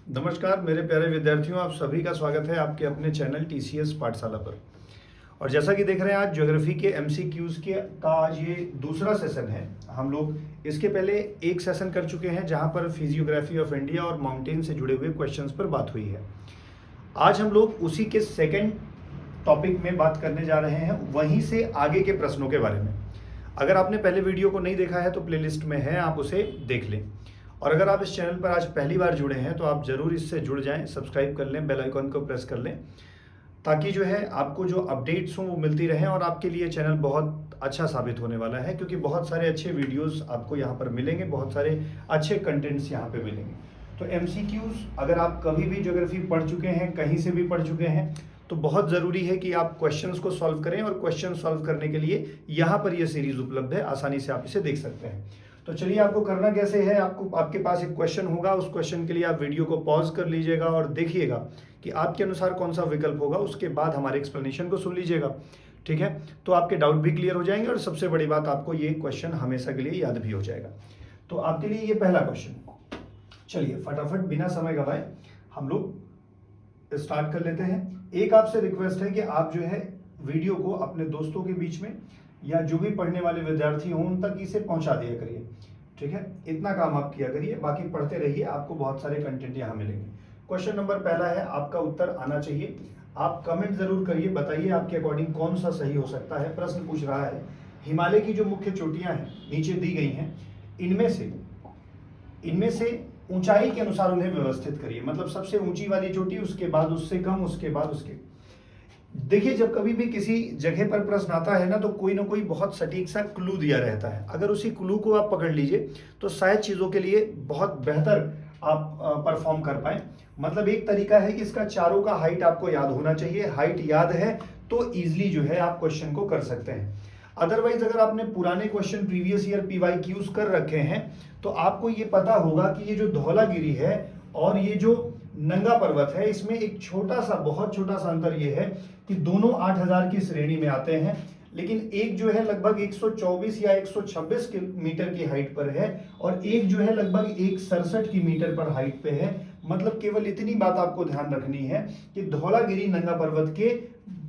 नमस्कार मेरे प्यारे विद्यार्थियों, आप सभी का स्वागत है आपके अपने चैनल टीसीएस पाठशाला पर। और जैसा कि देख रहे हैं आज ज्योग्राफी के एमसीक्यूज़ के का आज ये दूसरा सेशन है। हम लोग इसके पहले एक सेशन कर चुके हैं जहां पर फिजियोग्राफी ऑफ इंडिया और माउंटेन से जुड़े हुए क्वेश्चंस पर बात हुई है। आज हम लोग उसी के सेकेंड टॉपिक में बात करने जा रहे हैं, वहीं से आगे के प्रश्नों के बारे में। अगर आपने पहले वीडियो को नहीं देखा है तो प्लेलिस्ट में है, आप उसे देख लें। और अगर आप इस चैनल पर आज पहली बार जुड़े हैं तो आप ज़रूर इससे जुड़ जाएं, सब्सक्राइब कर लें, बेल आइकन को प्रेस कर लें, ताकि जो है आपको जो अपडेट्स हों वो मिलती रहें। और आपके लिए चैनल बहुत अच्छा साबित होने वाला है, क्योंकि बहुत सारे अच्छे वीडियोस आपको यहाँ पर मिलेंगे, बहुत सारे अच्छे कंटेंट्स यहाँ पे मिलेंगे। तो एमसीक्यूज़ अगर आप कभी भी ज्योग्राफी पढ़ चुके हैं, कहीं से भी पढ़ चुके हैं, तो बहुत ज़रूरी है कि आप क्वेश्चंस को सॉल्व करें। और क्वेश्चन सॉल्व करने के लिए यहाँ पर यह सीरीज़ उपलब्ध है, आसानी से आप इसे देख सकते हैं। तो चलिए, आपको करना कैसे है, आपके पास एक क्वेश्चन होगा, उस क्वेश्चन के लिए आप वीडियो को पॉज कर लीजिएगा और देखिएगा कि आपके अनुसार कौन सा विकल्प होगा। उसके बाद हमारे एक्सप्लेनेशन को सुन लीजिएगा, ठीक है। तो आपके डाउट भी क्लियर हो जाएंगे और सबसे बड़ी बात, आपको ये क्वेश्चन हमेशा के लिए याद भी हो जाएगा। तो आपके लिए ये पहला क्वेश्चन, चलिए फटाफट बिना समय गवाए हम लोग स्टार्ट कर लेते हैं। एक आपसे रिक्वेस्ट है कि आप जो है वीडियो को अपने दोस्तों के बीच में या जो भी पढ़ने वाले विद्यार्थी हों उन तक इसे पहुंचा दिया करिए, ठीक है। इतना काम आप किया करिए, बाकी पढ़ते रहिए, आपको बहुत सारे कंटेंट यहाँ मिलेंगे। क्वेश्चन नंबर पहला है, आपका उत्तर आना चाहिए। आप कमेंट जरूर करिए, बताइए आपके अकॉर्डिंग कौन सा सही हो सकता है। प्रश्न पूछ रहा है, हिमालय की जो मुख्य चोटियां हैं नीचे दी गई हैं, इनमें से ऊंचाई के अनुसार उन्हें व्यवस्थित करिए। मतलब सबसे ऊंची वाली चोटी, उसके बाद उससे कम, उसके बाद उसके। देखिए, जब कभी भी किसी जगह पर प्रश्न आता है ना कोई बहुत सटीक सा क्लू दिया रहता है। अगर उसी क्लू को आप पकड़ लीजिए तो शायद चीज़ों के लिए बहुत बेहतर आप परफॉर्म कर पाए। मतलब एक तरीका है कि इसका चारों का हाइट आपको याद होना चाहिए। हाइट याद है तो इजीली जो है आप क्वेश्चन को कर सकते हैं। अदरवाइज अगर आपने पुराने क्वेश्चन प्रीवियस ईयर पीवाईक्यूज कर रखे हैं तो आपको ये पता होगा कि ये जो धौलागिरी है और ये जो नंगा पर्वत है, इसमें एक छोटा सा, बहुत छोटा सा अंतर ये है कि दोनों 8000 की श्रेणी में आते हैं, लेकिन एक जो है लगभग 124 या 126 मीटर की हाइट पर है और एक जो है लगभग 167 की मीटर पर हाइट पे है। मतलब केवल इतनी बात आपको ध्यान रखनी है कि धौलागिरी नंगा पर्वत के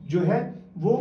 जो है वो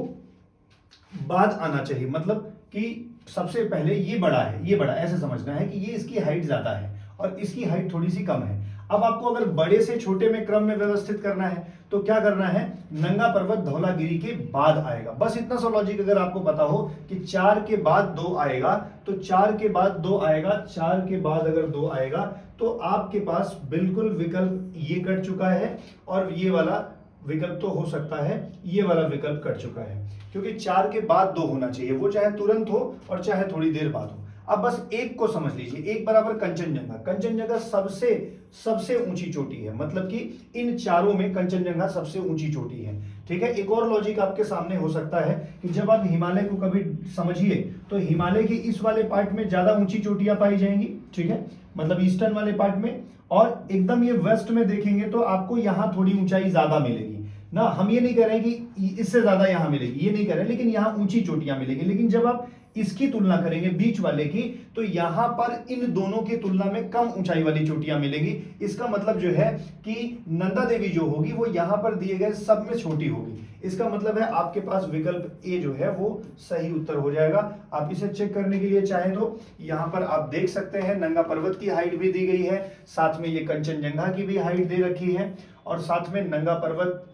बाद आना चाहिए। मतलब कि सबसे पहले ये बड़ा है, ये बड़ा, ऐसे समझना है कि ये इसकी हाइट ज्यादा है और इसकी हाइट थोड़ी सी कम है। अब आपको अगर बड़े से छोटे में क्रम में व्यवस्थित करना है तो क्या करना है, नंगा पर्वत धौलागिरी के बाद आएगा। बस इतना सा लॉजिक अगर आपको पता हो कि 4 के बाद 2 आएगा तो 4 के बाद 2 आएगा, 4 के बाद अगर 2 आएगा तो आपके पास बिल्कुल विकल्प ये कट चुका है और ये वाला विकल्प तो हो सकता है, ये वाला विकल्प कट चुका है, क्योंकि 4 के बाद 2 होना चाहिए, वो चाहे तुरंत हो और चाहे थोड़ी देर बाद हो। अब बस एक को समझ लीजिए, एक बराबर कंचनजंगा। कंचनजंगा सबसे ऊंची चोटी है, मतलब कि इन चारों में कंचनजंगा सबसे ऊंची चोटी है, ठीक है। एक और लॉजिक आपके सामने हो सकता है कि जब आप हिमालय को कभी समझिए तो हिमालय के इस वाले पार्ट में ज्यादा ऊंची चोटियां पाई जाएंगी, ठीक है, मतलब ईस्टर्न वाले पार्ट में, और एकदम ये वेस्ट में देखेंगे तो आपको यहां थोड़ी ऊंचाई ज्यादा मिलेगी ना। हम ये नहीं कह रहे कि इससे ज्यादा यहां मिलेगी, ये नहीं कह रहे, लेकिन यहां ऊंची चोटियां मिलेगी। लेकिन जब आप इसकी तुलना करेंगे बीच वाले की, तो यहां पर इन दोनों की तुलना में कम ऊंचाई वाली चोटियां मिलेंगी। इसका मतलब जो है कि नंदा देवी जो होगी वो यहां पर दिए गए सब में छोटी होगी। इसका मतलब है आपके पास विकल्प ए जो है वो सही उत्तर हो जाएगा। आप इसे चेक करने के लिए चाहें तो यहां पर आप देख सकते हैं, नंगा पर्वत की हाइट भी दी गई है, साथ में ये कंचनजंगा की भी हाइट दे रखी है, और साथ में नंगा पर्वत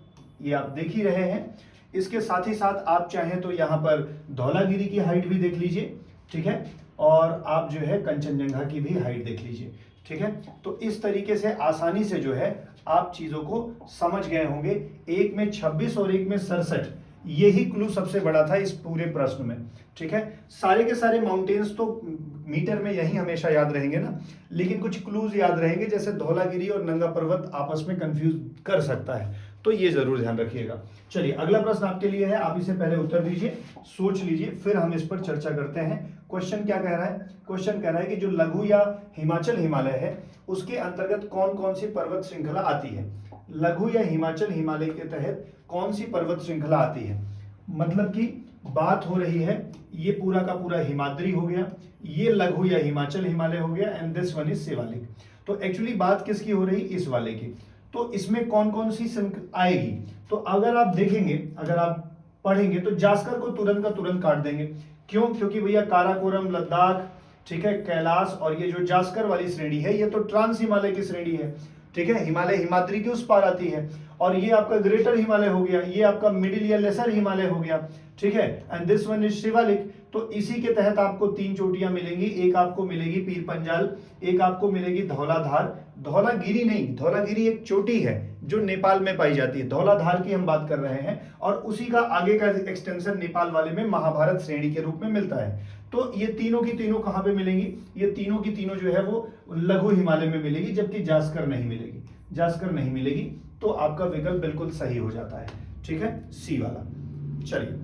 ये आप देख ही रहे हैं। इसके साथ ही साथ आप चाहें तो यहाँ पर धौलागिरी की हाइट भी देख लीजिए, ठीक है, और आप जो है कंचनजंगा की भी हाइट देख लीजिए, ठीक है। तो इस तरीके से आसानी से जो है आप चीजों को समझ गए होंगे। एक में 26 और एक में 67, यही क्लू सबसे बड़ा था इस पूरे प्रश्न में, ठीक है। सारे के सारे माउंटेन्स तो मीटर में यही हमेशा याद रहेंगे ना, लेकिन कुछ क्लूज याद रहेंगे, जैसे धौलागिरी और नंगा पर्वत आपस में कंफ्यूज कर सकता है, तो ये जरूर ध्यान रखिएगा। चलिए, अगला प्रश्न आपके लिए है, आप इसे पहले उत्तर दीजिए, सोच लीजिए, फिर हम इस पर चर्चा करते हैं। क्वेश्चन क्या कह रहा है, क्वेश्चन कह रहा है कि जो लघु या हिमाचल हिमालय है उसके अंतर्गत कौन कौन सी पर्वत श्रृंखला आती है। लघु या हिमाचल हिमालय के तहत कौन सी पर्वत श्रृंखला आती है। मतलब कि बात हो रही है, ये पूरा का पूरा हिमाद्री हो गया, ये लघु या हिमाचल हिमालय हो गया, and this one is Shivalik. तो एक्चुअली बात किसकी हो रही, इस वाले की। तो इसमें कौन कौन सी आएगी, तो अगर आप देखेंगे, अगर आप पढ़ेंगे तो जास्कर को तुरंत का तुरंत काट देंगे। क्यों, क्योंकि भैया काराकोरम, लद्दाख, ठीक है, कैलाश और ये जो जास्कर वाली श्रेणी है ये तो ट्रांस हिमालय की श्रेणी है, ठीक है, हिमालय हिमाद्री के उस पार आती है। और ये आपका ग्रेटर हिमालय हो गया, ये आपका मिडिल या लेसर हिमालय हो गया, ठीक है, and this one is Shivalik. तो इसी के तहत आपको 3 चोटियां मिलेंगी, एक आपको मिलेगी पीर पंजाल, एक आपको मिलेगी धौलाधार, धौलागिरी नहीं, धौलागिरी एक चोटी है जो नेपाल में पाई जाती है, धौलाधार की हम बात कर रहे हैं, और उसी का आगे का एक्सटेंशन नेपाल वाले में महाभारत श्रेणी के रूप में मिलता है। तो ये तीनों की तीनों कहां पे मिलेंगी, ये तीनों की तीनों जो है वो लघु हिमालय में मिलेगी, जबकि जास्कर नहीं मिलेगी, जास्कर नहीं मिलेगी। तो आपका विकल्प बिल्कुल सही हो जाता है, ठीक है, सी वाला। चलिए,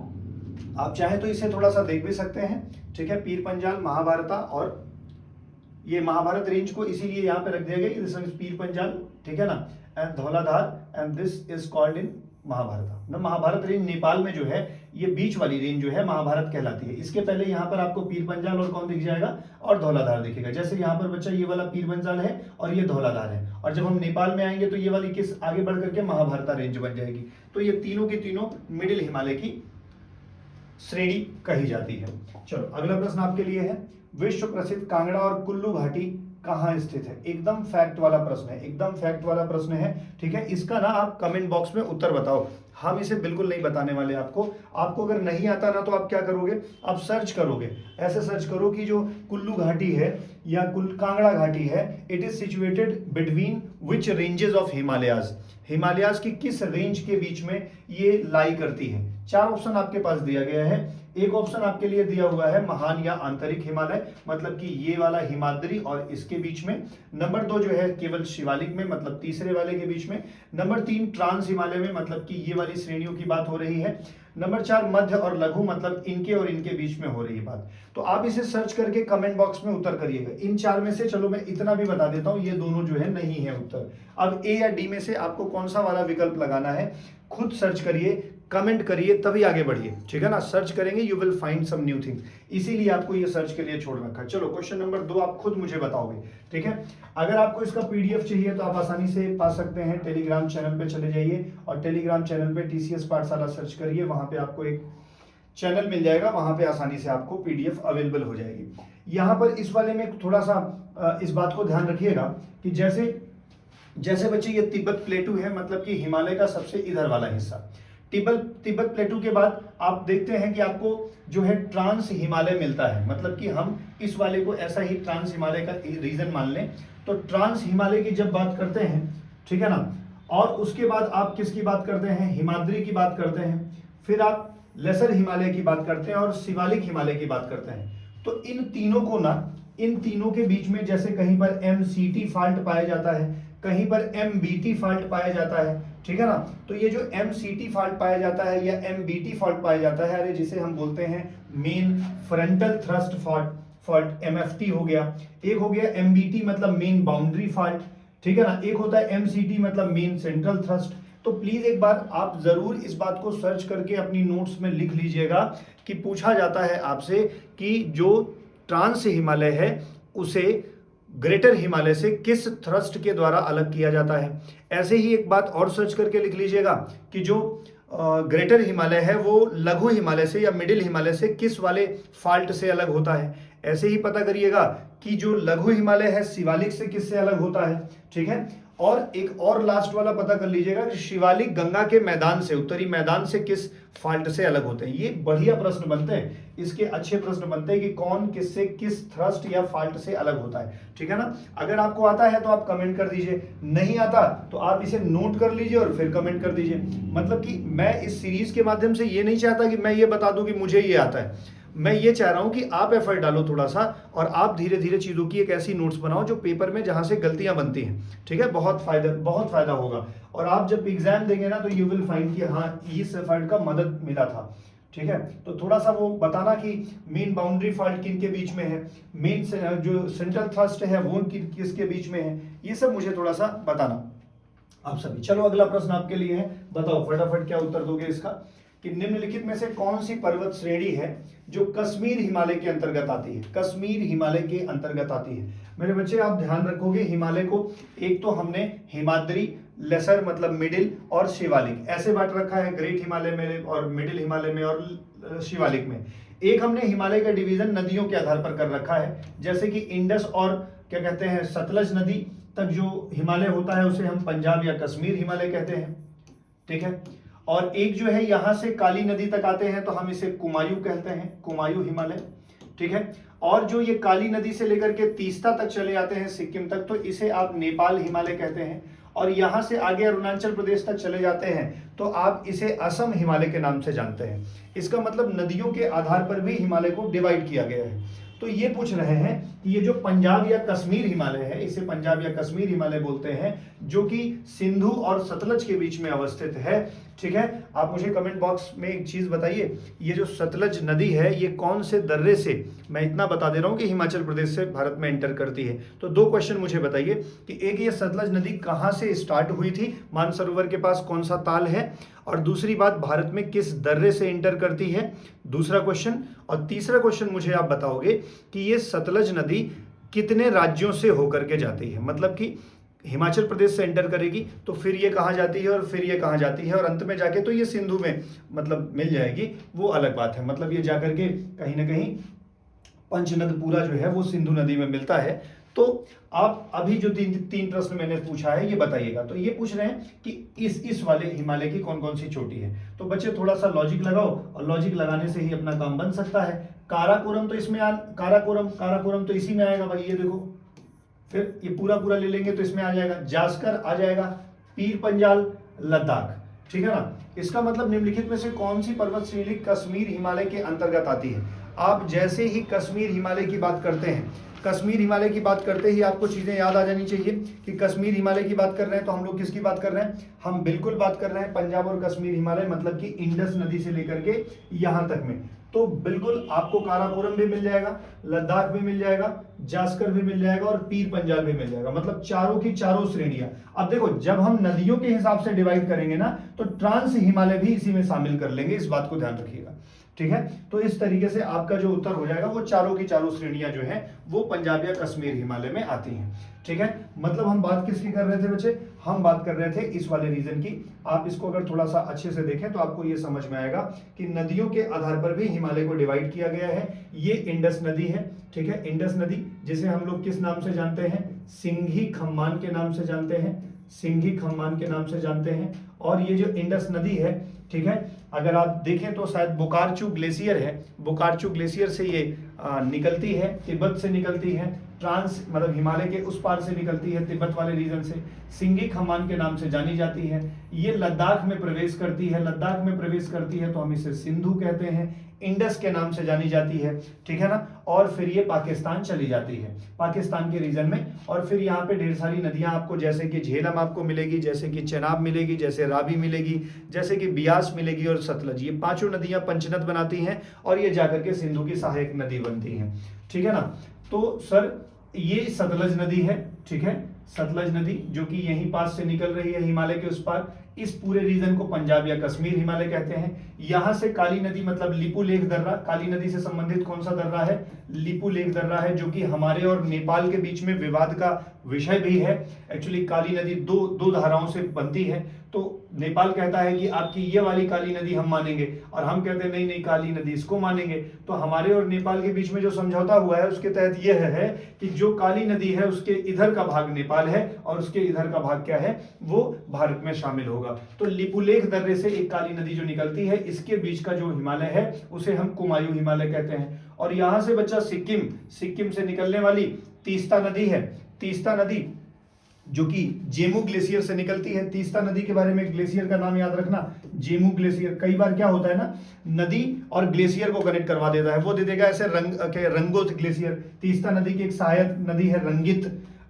आप चाहे तो इसे थोड़ा सा देख भी सकते हैं, ठीक है, पीर पंजाल, महाभारता, और ये महाभारत रेंज को इसीलिए यहाँ पे रख दिया गया कि दिस इज पीर पंजाल, ठीक है ना, and Dhauladhar, and this is called in Mahabharata ना। महाभारत रेंज नेपाल में जो है ये बीच वाली रेंज जो है महाभारत कहलाती है। इसके पहले यहाँ पर आपको पीर पंजाल और कौन दिख जाएगा, और धौलाधार दिखेगा। जैसे यहाँ पर बच्चा ये वाला पीर पंजाल है और ये धौलाधार है, और जब हम नेपाल में आएंगे तो ये वाली किस आगे बढ़ करके महाभारता रेंज बन जाएगी। तो ये तीनों की तीनों मिडिल हिमालय की श्रेणी कही जाती है। चलो अगला प्रश्न आपके लिए है, विश्व प्रसिद्ध कांगड़ा और कुल्लू घाटी कहाँ स्थित है। एकदम फैक्ट वाला प्रश्न है, एकदम फैक्ट वाला प्रश्न है, ठीक है। इसका ना आप कमेंट बॉक्स में उत्तर बताओ, हम इसे बिल्कुल नहीं बताने वाले आपको। आपको अगर नहीं आता ना तो आप क्या करोगे, आप सर्च करोगे, ऐसे सर्च करो कि जो कुल्लू घाटी है या कांगड़ा घाटी है, it is situated between which ranges of Himalayas, Himalayas की किस रेंज के बीच में ये लाई करती है। 4 ऑप्शन आपके पास दिया गया है। एक ऑप्शन आपके लिए दिया हुआ है महान या आंतरिक हिमालय, मतलब कि ये वाला हिमाद्री और इसके बीच में। नंबर 2 जो है केवल शिवालिक में, मतलब तीसरे वाले के बीच में। नंबर 3 ट्रांस हिमालय में, मतलब कि ये वाली श्रेणियों की बात हो रही है। नंबर 4 मध्य और लघु, मतलब इनके और इनके बीच में हो रही है बात। तो आप इसे सर्च करके कमेंट बॉक्स में उत्तर करिएगा। इन 4 में से चलो मैं इतना भी बता देता हूं, ये दोनों जो है नहीं है उत्तर। अब ए या डी में से आपको कौन सा वाला विकल्प लगाना है, खुद सर्च करिए, कमेंट करिए, तभी आगे बढ़िए, ठीक है ना। सर्च करेंगे you will find some new thing, इसीलिए आपको ये सर्च के लिए छोड़ रखा है। चलो क्वेश्चन नंबर 2 आप खुद मुझे बताओगे, ठीक है। अगर आपको इसका पीडीएफ चाहिए तो आप आसानी से पा सकते हैं, टेलीग्राम चैनल पे चले जाइए और टेलीग्राम चैनल पे TCS पाठशाला सर्च करिए, वहां पे आपको एक चैनल मिल जाएगा, वहां पे आसानी से आपको पीडीएफ अवेलेबल हो जाएगी। यहाँ पर इस वाले में थोड़ा सा इस बात को ध्यान रखिएगा कि जैसे बच्चे ये तिब्बत प्लेटू है, मतलब कि हिमालय का सबसे इधर वाला हिस्सा। तिब्बत प्लेटू के बाद आप देखते हैं कि आपको जो है ट्रांस हिमालय मिलता है, मतलब कि हम इस वाले को ऐसा ही ट्रांस हिमालय का रीजन मान लें। तो ट्रांस हिमालय की जब बात करते हैं, ठीक है ना, और उसके बाद आप किसकी बात करते हैं, हिमाद्री की बात करते हैं, फिर आप लेसर हिमालय की बात करते हैं और शिवालिक हिमालय की बात करते हैं। तो इन तीनों को ना, इन तीनों के बीच में जैसे कहीं पर MCT फाल्ट पाया जाता है, कहीं पर MBT फाल्ट पाया जाता है, ठीक है ना। तो ये जो MCT फाल्ट पाया जाता है या MBT फाल्ट पाया जाता है, अरे जिसे हम बोलते हैं main frontal thrust fault, MFT हो गया। एक हो गया MBT मतलब मेन बाउंड्री फाल्ट, ठीक है ना। एक होता है MCT मतलब मेन सेंट्रल थ्रस्ट। तो प्लीज एक बार आप जरूर इस बात को सर्च करके अपनी नोट्स में लिख लीजिएगा कि पूछा जाता है आपसे कि जो ट्रांस हिमालय है उसे ग्रेटर हिमालय से किस थ्रस्ट के द्वारा अलग किया जाता है। ऐसे ही एक बात और सर्च करके लिख लीजिएगा कि जो ग्रेटर हिमालय है वो लघु हिमालय से या मिडिल हिमालय से किस वाले फाल्ट से अलग होता है। ऐसे ही पता करिएगा कि जो लघु हिमालय है शिवालिक से किससे अलग होता है, ठीक है। और एक और लास्ट वाला पता कर लीजिएगा कि शिवालिक गंगा के मैदान से, उत्तरी मैदान से किस फाल्ट से अलग होते हैं। ये बढ़िया प्रश्न बनते हैं, इसके अच्छे प्रश्न बनते हैं कि कौन किससे किस थ्रस्ट या फाल्ट से अलग होता है, ठीक है ना। अगर आपको आता है तो आप कमेंट कर दीजिए, नहीं आता तो आप इसे नोट कर लीजिए और फिर कमेंट कर दीजिए। मतलब कि मैं इस सीरीज के माध्यम से ये नहीं चाहता कि मैं ये बता दूं कि मुझे ये आता है, मैं ये चाह रहा हूं कि आप एफर्ट डालो थोड़ा सा और आप धीरे धीरे चीजों की एक ऐसी नोट्स बनाओ जो पेपर में जहां से गलतियां बनती हैं, ठीक है। बहुत फायदा होगा। और आप जब एग्जाम देंगे ना तो यू विल फाइंड कि हाँ इस एफर्ट का मदद मिला था, ठीक है। तो थोड़ा सा वो बताना कि मेन बाउंड्री फाल्ट किन के बीच में है, मेन जो सेंट्रल थ्रस्ट है वो किसके बीच में है, ये सब मुझे थोड़ा सा बताना आप सभी। चलो अगला प्रश्न आपके लिए है, बताओ फटाफट क्या उत्तर दोगे इसका। कि निम्नलिखित में से कौन सी पर्वत श्रेणी है जो कश्मीर हिमालय के अंतर्गत आती है, कश्मीर हिमालय के अंतर्गत आती है। मेरे बच्चे आप ध्यान रखोगे, हिमालय को एक तो हमने हिमाद्री, लेसर मतलब मिडिल और शिवालिक ऐसे बांट रखा है, ग्रेट हिमालय में और मिडिल हिमालय में और शिवालिक में। एक हमने हिमालय का डिवीजन नदियों के आधार पर कर रखा है, जैसे कि इंडस और क्या कहते हैं सतलज नदी तक जो हिमालय होता है उसे हम पंजाब या कश्मीर हिमालय कहते हैं, ठीक है। और एक जो है यहां से काली नदी तक आते हैं तो हम इसे कुमायूं कहते हैं, कुमायूं हिमालय, ठीक है। और जो ये काली नदी से लेकर के तीस्ता तक चले आते हैं सिक्किम तक, तो इसे आप नेपाल हिमालय कहते हैं। और यहां से आगे अरुणाचल प्रदेश तक चले जाते हैं तो आप इसे असम हिमालय के नाम से जानते हैं। इसका मतलब नदियों के आधार पर भी हिमालय को डिवाइड किया गया है। तो ये पूछ रहे हैं कि ये जो पंजाब या कश्मीर हिमालय है, इसे पंजाब या कश्मीर हिमालय बोलते हैं, जो कि सिंधु और सतलज के बीच में अवस्थित है, ठीक है। आप मुझे कमेंट बॉक्स में एक चीज बताइए, ये जो सतलज नदी है ये कौन से दर्रे से, मैं इतना बता दे रहा हूं कि हिमाचल प्रदेश से भारत में एंटर करती है। तो दो क्वेश्चन मुझे बताइए कि एक, ये सतलज नदी कहां से स्टार्ट हुई थी, मानसरोवर के पास कौन सा ताल है, और दूसरी बात भारत में किस दर्रे से एंटर करती है, दूसरा क्वेश्चन। और तीसरा क्वेश्चन मुझे आप बताओगे कि ये सतलज नदी कितने राज्यों से होकर के जाती है, मतलब कि हिमाचल प्रदेश से एंटर करेगी तो फिर ये कहाँ जाती है और फिर ये कहाँ जाती है, और अंत में जाके तो ये सिंधु में मतलब मिल जाएगी, वो अलग बात है। मतलब ये जाकर के कहीं ना कहीं पंचनद पूरा जो है वो सिंधु नदी में मिलता है। तो आप अभी जो तीन प्रश्न मैंने पूछा है ये बताइएगा। तो ये पूछ रहे हैं कि इस वाले हिमालय की कौन कौन सी चोटी है। तो बच्चे थोड़ा सा लॉजिक लगाओ, और लॉजिक लगाने से ही अपना काम बन सकता है। काराकोरम तो इसमें काराकोरम तो इसी में आएगा भाई, ये देखो, फिर ये पूरा ले लेंगे तो इसमें आ जाएगा, जास्कर आ जाएगा, पीर पंजाल, लद्दाख, ठीक है ना। इसका मतलब निम्नलिखित में से कौन सी पर्वत श्रेणी कश्मीर हिमालय के अंतर्गत आती है। आप जैसे ही कश्मीर हिमालय की बात करते हैं, कश्मीर हिमालय की बात करते ही आपको चीजें याद आ जानी चाहिए कि कश्मीर हिमालय की बात कर रहे हैं तो हम लोग किसकी बात कर रहे हैं, हम बिल्कुल बात कर रहे हैं पंजाब और कश्मीर हिमालय, मतलब कि इंडस नदी से लेकर के यहां तक में। तो बिल्कुल आपको काराकोरम भी मिल जाएगा, लद्दाख भी मिल जाएगा, जास्कर भी मिल जाएगा और पीर पंजाल भी मिल जाएगा, मतलब चारों की चारों श्रेणियां। अब देखो जब हम नदियों के हिसाब से डिवाइड करेंगे ना तो ट्रांस हिमालय भी इसी में शामिल कर लेंगे, इस बात को ध्यान रखिएगा, ठीक है। तो इस तरीके से आपका जो उत्तर हो जाएगा वो चारों की चारों श्रेणियां जो है वो पंजाब या कश्मीर हिमालय में आती हैं, ठीक है। मतलब हम बात किसकी कर रहे थे बच्चे, हम बात कर रहे थे इस वाले रीजन की। आप इसको अगर थोड़ा सा अच्छे से देखें तो आपको ये समझ में आएगा कि नदियों के आधार पर भी हिमालय को डिवाइड किया गया है। ये इंडस नदी है, ठीक है, इंडस नदी जिसे हम लोग किस नाम से जानते हैं, सिंघी खम्मान के नाम से जानते हैं, सिंघी खम्मान के नाम से जानते हैं। और ये जो इंडस नदी है, ठीक है, अगर आप देखें तो शायद बोकारचू ग्लेशियर है, बोकारचू ग्लेशियर से ये निकलती है, तिब्बत से निकलती है, ट्रांस मतलब हिमालय के उस पार से निकलती है, तिब्बत वाले रीजन से, सिंघी खम्मान के नाम से जानी जाती है। ये लद्दाख में प्रवेश करती है, लद्दाख में प्रवेश करती है तो हम इसे सिंधु कहते हैं, इंडस के नाम से जानी जाती है, ठीक है ना। और फिर ये पाकिस्तान चली जाती है, पाकिस्तान के रीजन में। और फिर यहाँ पे ढेर सारी नदियां आपको, जैसे कि झेलम आपको मिलेगी, जैसे कि चेनाब मिलेगी, जैसे रावी मिलेगी, जैसे कि बियास मिलेगी और सतलज, ये पांचों नदियां पंचनद बनाती हैं और ये जाकर के सिंधु की सहायक नदी बनती हैं, ठीक है ना। तो सर ये सतलज नदी है, ठीक है, सतलज नदी जो कि यहीं पास से निकल रही है हिमालय के उस पार। इस पूरे रीजन को पंजाब या कश्मीर हिमालय कहते हैं। यहां से काली नदी मतलब लिपुलेख दर्रा, काली नदी से संबंधित कौन सा दर्रा है, लिपुलेख दर्रा है, जो कि हमारे और नेपाल के बीच में विवाद का विषय भी है। एक्चुअली काली नदी दो धाराओं से बनती है, तो नेपाल कहता है कि आपकी ये वाली काली नदी हम मानेंगे, और हम कहते हैं नहीं काली नदी इसको मानेंगे। तो हमारे और नेपाल के बीच में जो समझौता हुआ है उसके तहत यह है कि जो काली नदी है उसके इधर का भाग नेपाल है और उसके इधर का भाग क्या है, वो भारत में शामिल होगा। तो लिपुलेख दर्रे से एक काली नदी जो निकलती है, इसके बीच का जो हिमालय है उसे हम कुमायूं हिमालय कहते हैं। और यहां से बच्चा सिक्किम से निकलने वाली तीस्ता नदी है, तीस्ता नदी जो कि जेमू ग्लेशियर से निकलती है। तीस्ता नदी के बारे में ग्लेशियर का नाम याद रखना, जेमू ग्लेशियर। कई बार क्या होता है ना, नदी और ग्लेशियर को कनेक्ट करवा देता है, वो दे देगा ऐसे रंगोत ग्लेशियर। तीस्ता नदी की एक सहायक नदी है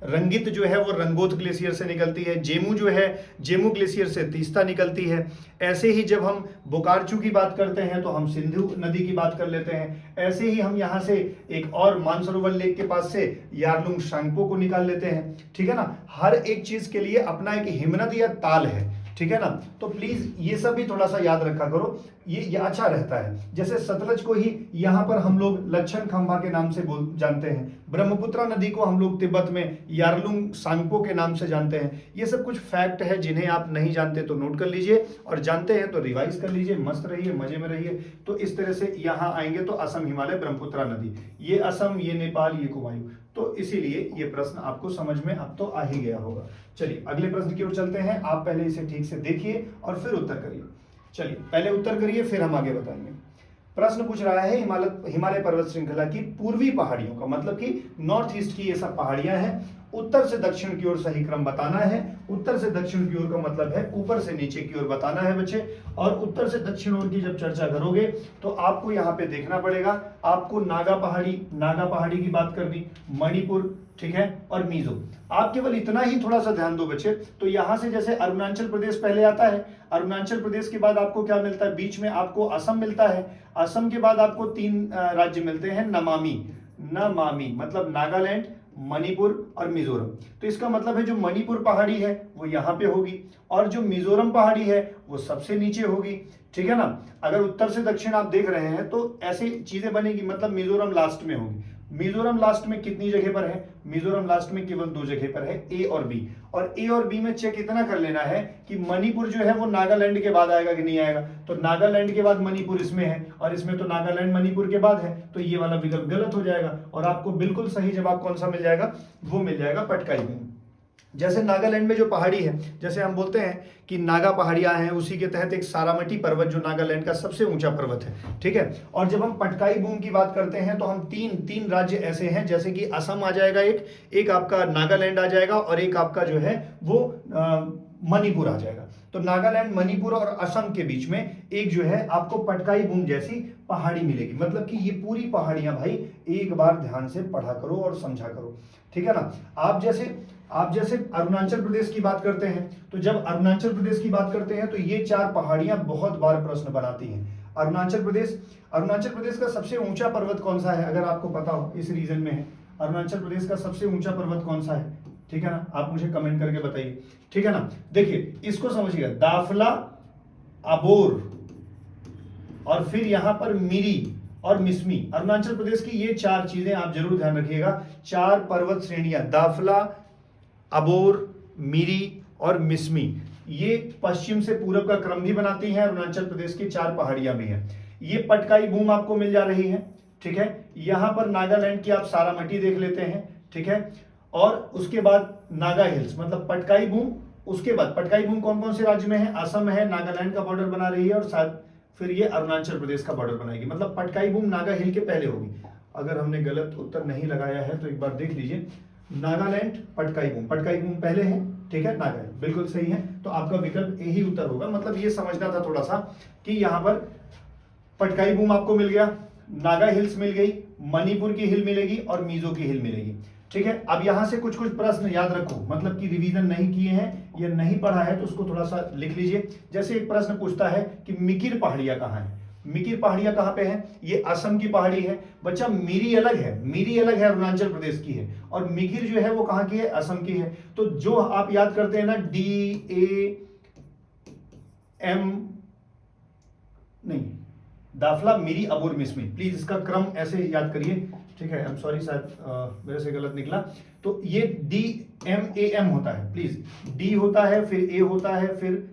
रंगित जो है वो रंगोत ग्लेशियर से निकलती है। जेमू जो है जेमू ग्लेशियर से तीस्ता निकलती है। ऐसे ही जब हम बोकारचू की बात करते हैं तो हम सिंधु नदी की बात कर लेते हैं। ऐसे ही हम यहाँ से एक और मानसरोवर लेक के पास से यारलुंग शांगपो को निकाल लेते हैं, ठीक है ना। हर एक चीज के लिए अपना एक हिमनद या ताल है, ठीक है ना। तो प्लीज ये सब भी थोड़ा सा याद रखा करो। ये अच्छा रहता है। जैसे सतलज को ही यहाँ पर हम लोग लक्षण खंभा के नाम से जानते हैं, ब्रह्मपुत्रा नदी को हम लोग तिब्बत में यारलुंग सांगपो के नाम से जानते हैं। ये सब कुछ फैक्ट है जिन्हें आप नहीं जानते तो नोट कर लीजिए, और जानते हैं तो रिवाइज कर लीजिए। मस्त रहिए, मजे में रहिए। तो इस तरह से यहाँ आएंगे तो असम, हिमालय, ब्रह्मपुत्रा नदी, ये असम, ये नेपाल, ये कुमायूं। तो इसीलिए ये प्रश्न आपको समझ में अब तो आ ही गया होगा। चलिए अगले प्रश्न की ओर चलते हैं। आप पहले इसे ठीक से देखिए और फिर उत्तर करिए। चलिए पहले उत्तर करिए, फिर हम आगे बताएंगे। प्रश्न पूछ रहा है हिमालय पर्वत श्रृंखला की पूर्वी पहाड़ियों का, मतलब कि नॉर्थ ईस्ट की ये सब पहाड़ियां हैं, उत्तर से दक्षिण की ओर सही क्रम बताना है। उत्तर से दक्षिण की ओर का मतलब है ऊपर से नीचे की ओर बताना है बच्चे। और उत्तर से दक्षिण ओर की जब चर्चा करोगे तो आपको यहाँ पे देखना पड़ेगा, आपको नागा पहाड़ी की बात करनी, मणिपुर, ठीक है, और मिजो। आप केवल इतना ही थोड़ा सा ध्यान दो बच्चे। तो यहां से जैसे अरुणाचल प्रदेश पहले आता है, अरुणाचल प्रदेश के बाद आपको क्या मिलता है, बीच में आपको असम मिलता है। असम के बाद आपको 3 राज्य मिलते हैं, नमामी मतलब नागालैंड, मणिपुर और मिजोरम। तो इसका मतलब है जो मणिपुर पहाड़ी है वो यहाँ पे होगी, और जो मिजोरम पहाड़ी है वो सबसे नीचे होगी, ठीक है ना। अगर उत्तर से दक्षिण आप देख रहे हैं तो ऐसी चीजें बनेगी, मतलब मिजोरम लास्ट में होगी। मिजोरम लास्ट में कितनी जगह पर है, मिजोरम लास्ट में केवल 2 जगह पर है, ए और बी। और ए और बी में चेक इतना कर लेना है कि मणिपुर जो है वो नागालैंड के बाद आएगा कि नहीं आएगा। तो नागालैंड के बाद मणिपुर इसमें है, और इसमें तो नागालैंड मणिपुर के बाद है, तो ये वाला विकल्प गलत हो जाएगा। और आपको बिल्कुल सही जवाब कौन सा मिल जाएगा, वो मिल जाएगा पटकाई बूम। जैसे नागालैंड में जो पहाड़ी है, जैसे हम बोलते हैं कि नागा पहाड़ियां हैं, उसी के तहत एक सारामती पर्वत जो नागालैंड का सबसे ऊंचा पर्वत है, ठीक है। और जब हम पटकाई बूम की बात करते हैं तो हम तीन राज्य ऐसे हैं, जैसे कि असम आ जाएगा, एक आपका नागालैंड आ जाएगा, और एक आपका जो है वो मणिपुर आ जाएगा। तो नागालैंड, मणिपुर और असम के बीच में एक जो है आपको पटकाई बूम जैसी पहाड़ी मिलेगी। मतलब कि ये पूरी पहाड़ियां भाई एक बार ध्यान से पढ़ा करो और समझा करो, ठीक है ना। आप जैसे अरुणाचल प्रदेश की बात करते हैं, तो जब अरुणाचल प्रदेश की बात करते हैं तो ये 4 पहाड़ियां बहुत बार प्रश्न बनाती हैं। अरुणाचल प्रदेश का सबसे ऊंचा पर्वत कौन सा है, अगर आपको पता हो, इस रीजन में है। अरुणाचल प्रदेश का सबसे ऊंचा पर्वत कौन सा है, ठीक है ना, आप मुझे कमेंट करके बताइए, ठीक है ना। देखिए इसको समझिएगा, दाफला, अबोर, और फिर यहां पर मिरी और मिसमी। अरुणाचल प्रदेश की ये 4 चीजें आप जरूर ध्यान रखिएगा। 4 पर्वत श्रेणियां, दाफला, अबोर, मिरी और मिसमी, ये पश्चिम से पूरब का क्रम भी बनाती हैं। अरुणाचल प्रदेश की 4 पहाड़ियां भी हैं। ये पटकाई बूम आपको मिल जा रही है, ठीक है। यहां पर नागालैंड की आप सारामती देख लेते हैं, ठीक है। और उसके बाद नागा हिल्स, मतलब पटकाई बूम, उसके बाद पटकाई बूम कौन कौन से राज्य में है, असम है, नागालैंड का बॉर्डर बना रही है, और शायद फिर ये अरुणाचल प्रदेश का बॉर्डर बनाएगी। मतलब पटकाई बूम नागा हिल के पहले होगी। अगर हमने गलत उत्तर नहीं लगाया है तो एक बार देख लीजिए, नागालैंड, पटकाई बूम पहले है, ठीक है, नागालैंड बिल्कुल सही है। तो आपका विकल्प ए ही उत्तर होगा। मतलब ये समझना था थोड़ा सा कि यहां पर पटकाई बूम आपको मिल गया, नागा हिल्स मिल गई, मणिपुर की हिल मिलेगी और मिजो की हिल मिलेगी, ठीक है। अब यहां से कुछ प्रश्न याद रखो, मतलब कि रिवीजन नहीं किए हैं या नहीं पढ़ा है तो उसको थोड़ा सा लिख लीजिए। जैसे एक प्रश्न पूछता है कि मिकिर पहाड़ियां कहां है, मिकिर पहाड़ियां कहां पे है, ये असम की पहाड़ी है बच्चा। मिरी अलग है, अरुणाचल प्रदेश की है, और मिकिर जो है वो कहां की है, असम की है। तो जो आप याद करते हैं ना, दाफला, मिरी, अबोर, मिसमी, प्लीज इसका क्रम ऐसे याद करिए, ठीक है। आई एम सॉरी, शायद मेरे से गलत निकला। तो ये DMAM होता है, प्लीज। D होता है, फिर A होता है, फिर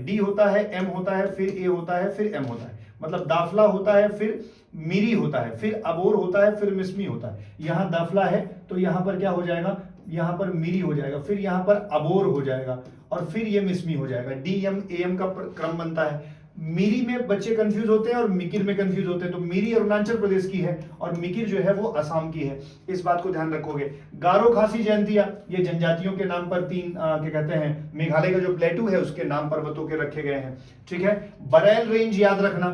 D होता है, M होता है, फिर A होता है, फिर M होता है। मतलब दाफला होता है, फिर मिरी होता है, फिर अबोर होता है, फिर मिसमी होता है। यहाँ दाफला है तो यहाँ पर क्या हो जाएगा, यहाँ पर मिरी हो जाएगा, फिर यहाँ पर अबोर हो जाएगा, और फिर ये मिसमी हो जाएगा। DMAM का क्रम बनता है। मिरी में बच्चे कंफ्यूज होते हैं और मिकिर में कंफ्यूज होते हैं। तो मिरी अरुणाचल प्रदेश की है और मिकिर जो है वो असम की है, इस बात को ध्यान रखोगे। गारो खासी जयंतिया, ये जनजातियों के नाम पर 3 क्या कहते हैं, मेघालय का जो प्लेटू है उसके नाम पर्वतों के रखे गए हैं, ठीक है। बरैल रेंज याद रखना,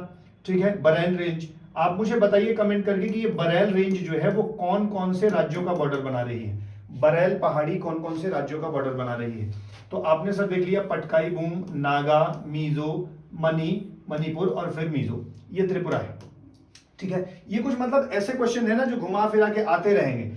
ठीक है, बरैल रेंज। आप मुझे बताइए कमेंट करके कि ये बरैल रेंज जो है वो कौन कौन से राज्यों का बॉर्डर बना रही है। बरैल पहाड़ी कौन कौन से राज्यों का बॉर्डर बना रही है। तो आपने सब देख लिया, पटकाई बूम, नागा, मिजो, मणिपुर और फिर मिजो, ये त्रिपुरा है, ठीक है। ये कुछ मतलब ऐसे क्वेश्चन है ना जो घुमा फिरा के आते रहेंगे,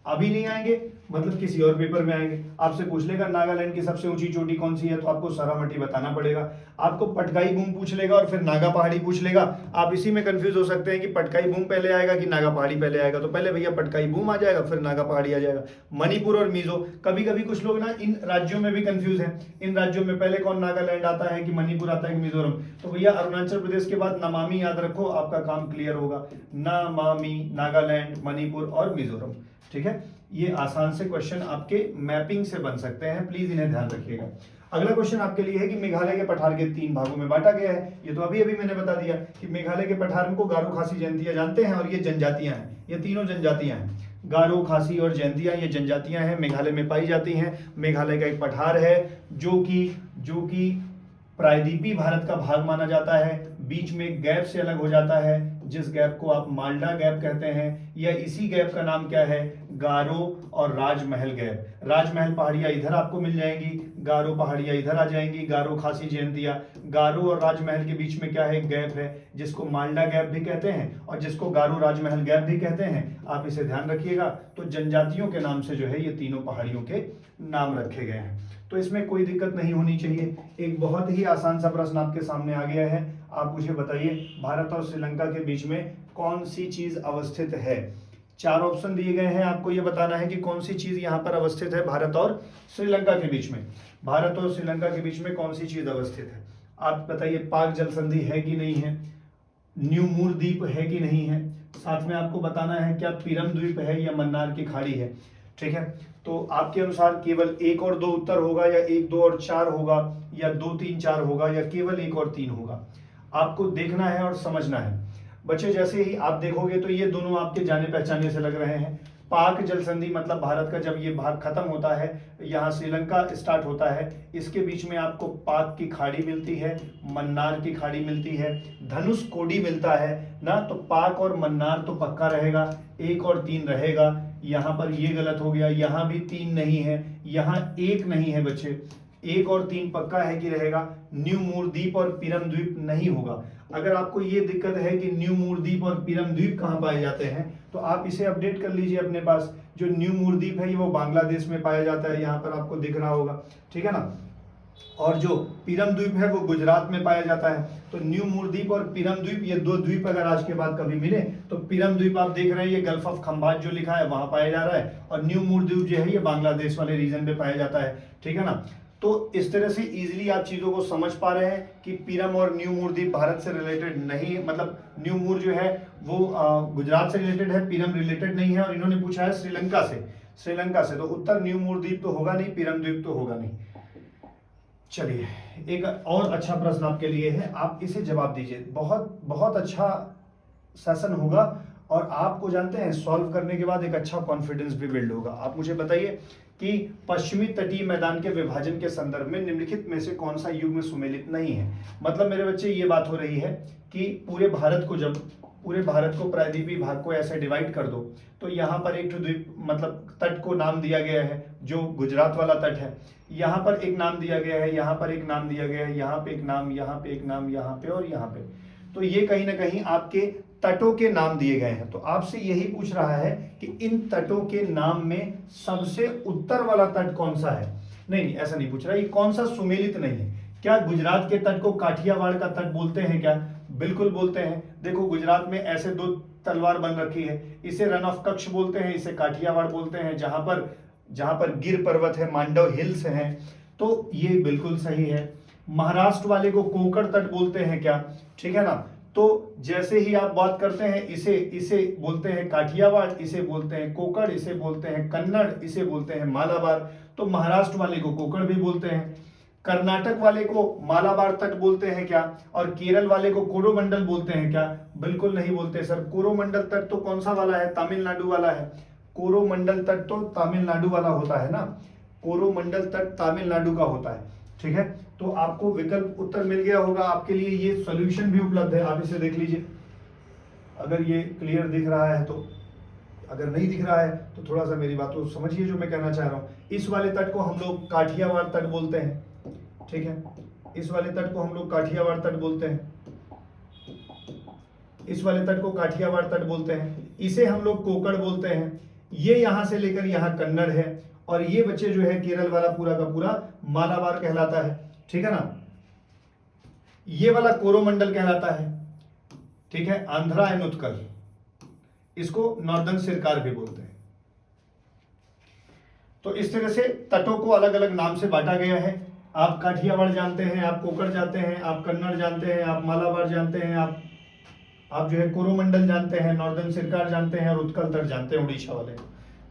अभी नहीं आएंगे, मतलब किसी और पेपर में आएंगे, आपसे पूछ लेगा नागालैंड की सबसे ऊंची चोटी कौन सी है, तो आपको सारामती बताना पड़ेगा। आपको पटकाई बूम पूछ लेगा और फिर नागा पहाड़ी पूछ लेगा। आप इसी में कंफ्यूज हो सकते हैं कि पटकाई बूम पहले आएगा कि नागा पहाड़ी पहले आएगा। तो पहले भैया पटकाई बूम आ जाएगा, फिर नागा पहाड़ी आ जाएगा। मणिपुर और मिजो, कभी कभी कुछ लोग ना इन राज्यों में भी कंफ्यूज हैं, इन राज्यों में पहले कौन नागालैंड आता है कि मणिपुर आता है कि मिजोरम। तो भैया अरुणाचल प्रदेश के बाद नमामि याद रखो, आपका काम क्लियर होगा। नमामि, नागालैंड, मणिपुर और मिजोरम। ठीक है, ये आसान से क्वेश्चन आपके मैपिंग से बन सकते हैं, प्लीज इन्हें ध्यान रखिएगा। अगला क्वेश्चन आपके लिए है कि मेघालय के पठार के 3 भागों में बांटा गया है। ये तो अभी अभी मैंने बता दिया कि मेघालय के पठार को गारो, खासी, जयंतिया जानते हैं, और ये जनजातियां हैं, ये तीनों जनजातियां हैं। गारो, खासी और जयंतिया ये जनजातियां हैं, मेघालय में पाई जाती हैं। मेघालय का एक पठार है जो कि प्रायद्वीपीय भारत का भाग माना जाता है, बीच में एक गैप से अलग हो जाता है, जिस गैप को आप माल्डा गैप कहते हैं, या इसी गैप का नाम क्या है, गारो और राजमहल गैप। राजमहल पहाड़ियां इधर आपको मिल जाएंगी, गारो पहाड़ियां इधर आ जाएंगी, गारो, खासी, जयंतिया। गारो और राजमहल के बीच में क्या है, एक गैप है, जिसको माल्डा गैप भी कहते हैं और जिसको गारो राजमहल गैप भी कहते हैं। आप इसे ध्यान रखिएगा। तो जनजातियों के नाम से जो है ये तीनों पहाड़ियों के नाम रखे गए हैं, तो इसमें कोई दिक्कत नहीं होनी चाहिए। एक बहुत ही आसान सा प्रश्न आपके सामने आ गया है, आप मुझे बताइए भारत और श्रीलंका के बीच में कौन सी चीज अवस्थित है। 4 ऑप्शन दिए गए हैं, आपको यह बताना है कि कौन सी चीज यहां पर अवस्थित है भारत और श्रीलंका के बीच में। भारत और श्रीलंका के बीच में कौन सी चीज अवस्थित है, आप बताइए। पाक जल संधि है कि नहीं है, न्यू मूर द्वीप है कि नहीं है, साथ में आपको बताना है क्या पिरम द्वीप है या मन्नार की खाड़ी है। ठीक है, तो आपके अनुसार केवल 1 और 2 उत्तर होगा, या 1, 2 और 4 होगा, या 2, 3, 4 होगा, या केवल 1 और 3 होगा। आपको देखना है और समझना है बच्चे। जैसे ही आप देखोगे तो ये दोनों आपके जाने पहचाने से लग रहे हैं। पाक जल संधि मतलब भारत का जब ये भाग खत्म होता है, यहाँ श्रीलंका स्टार्ट होता है, इसके बीच में आपको पाक की खाड़ी मिलती है, मन्नार की खाड़ी मिलती है, धनुष कोडी मिलता है ना। तो पाक और मन्नार तो पक्का रहेगा, 1 और 3 रहेगा। यहाँ पर ये गलत हो गया, यहाँ भी 3 नहीं है, यहाँ 1 नहीं है बच्चे, 1 और 3 पक्का है कि रहेगा। न्यू मूर द्वीप और पिरम द्वीप नहीं होगा। अगर आपको ये दिक्कत है कि न्यू मूर द्वीप और पिरम द्वीप कहाँ पाए जाते हैं, तो आप इसे अपडेट कर लीजिए अपने पास। जो न्यू मूर द्वीप है ये वो बांग्लादेश में पाया जाता है, यहाँ पर आपको दिख रहा होगा, ठीक है ना। और जो पिरम द्वीप है वो गुजरात में पाया जाता है। तो न्यू मूर द्वीप और पिरम द्वीप, ये 2 द्वीप अगर आज के बाद कभी मिले तो पिरम द्वीप आप देख रहे हैं ये गल्फ ऑफ खंबात जो लिखा है वहां पाया जा रहा है, और न्यू मूर द्वीप जो है ये बांग्लादेश वाले रीजन पे पाया जाता है, ठीक है ना। तो इस तरह से इजीली आप चीजों को समझ पा रहे हैं कि पिरम और न्यू मूर द्वीप भारत से रिलेटेड नहीं, मतलब न्यू मूर जो है वो गुजरात से रिलेटेड है, पिरम रिलेटेड नहीं है। और इन्होंने पूछा है श्रीलंका से, तो उत्तर न्यू मूर द्वीप तो होगा नहीं, पिरम द्वीप तो होगा नहीं। चलिए एक और अच्छा प्रश्न आपके लिए है, आप इसे जवाब दीजिए। बहुत बहुत अच्छा सेशन होगा और आपको जानते हैं सॉल्व करने के बाद एक अच्छा कॉन्फिडेंस भी बिल्ड होगा। आप मुझे बताइए कि पश्चिमी तटीय मैदान के विभाजन के संदर्भ में निम्नलिखित में से कौन सा युग में सुमेलित नहीं है। मतलब मेरे बच्चे ये बात हो रही है कि पूरे भारत को प्रायद्वीपीय भाग को ऐसे डिवाइड कर दो, तो यहाँ पर एक द्वीप मतलब तट को नाम दिया गया है जो गुजरात वाला तट है, यहाँ पर एक नाम दिया गया है, यहाँ पर एक नाम दिया गया है, यहाँ पे एक नाम, यहाँ पे एक नाम, यहाँ पे और यहाँ पे। तो ये कहीं ना कहीं आपके तटों के नाम दिए गए हैं। तो आपसे यही पूछ रहा है कि इन तटों के नाम में सबसे उत्तर वाला तट कौन सा है। नहीं, ऐसा नहीं पूछ रहा, ये कौन सा सुमेलित नहीं है। क्या गुजरात के तट को काठियावाड़ का तट बोलते हैं क्या? बिल्कुल बोलते हैं। देखो गुजरात में ऐसे 2 तलवार बन रखी है, इसे रन ऑफ कच्छ बोलते हैं, इसे काठियावाड़ बोलते हैं। जहां पर गिर पर्वत है, मांडव हिल्स हैं, तो ये बिल्कुल सही है। महाराष्ट्र वाले को कोंकण तट बोलते हैं क्या? ठीक है ना। तो जैसे ही आप बात करते हैं इसे बोलते हैं काठियावाड़, इसे बोलते हैं कोंकण, इसे बोलते हैं कन्नड़, इसे बोलते हैं मालाबार। तो महाराष्ट्र वाले को कोंकण भी बोलते हैं। कर्नाटक वाले को मालाबार तट बोलते हैं क्या? और केरल वाले को कोरोमंडल बोलते हैं क्या? बिल्कुल नहीं बोलते सर। कोरोमंडल तट तो कौन सा वाला है? तमिलनाडु वाला है। कोरोमंडल तट तो तमिलनाडु वाला होता है ना, कोरोमंडल तट तमिलनाडु का होता है, ठीक है। तो आपको विकल्प उत्तर मिल गया होगा। आपके लिए ये सॉल्यूशन भी उपलब्ध है, आप इसे देख लीजिए अगर ये क्लियर दिख रहा है तो। अगर नहीं दिख रहा है तो थोड़ा सा मेरी बात को समझिए जो मैं कहना चाह रहा हूँ। इस वाले तट को हम लोग काठियावाड़ तट बोलते हैं, ठीक है। इस वाले तट को हम लोग काठियावाड़ तट बोलते हैं, इस वाले तट को काठियावाड़ तट बोलते हैं। इसे हम लोग कोंकण बोलते हैं, ये यहां से लेकर यहां कन्नड़ है, और ये बच्चे जो है केरल वाला पूरा का पूरा मालाबार कहलाता है, ठीक है ना। ये वाला कोरोमंडल कहलाता है, ठीक है, आंध्रा एंड उत्कल, इसको नॉर्दर्न सिरकार भी बोलते हैं। तो इस तरह से तटों को अलग अलग नाम से बांटा गया है। आप काठियावाड़ जानते हैं, आप कोकड़ जानते हैं, आप कन्नड़ जानते हैं, आप मालाबार जानते हैं, आप जो है कोरोमंडल जानते हैं, नॉर्दर्न सिरकार जानते हैं, और उत्कल तट जानते हैं उड़ीसा वाले,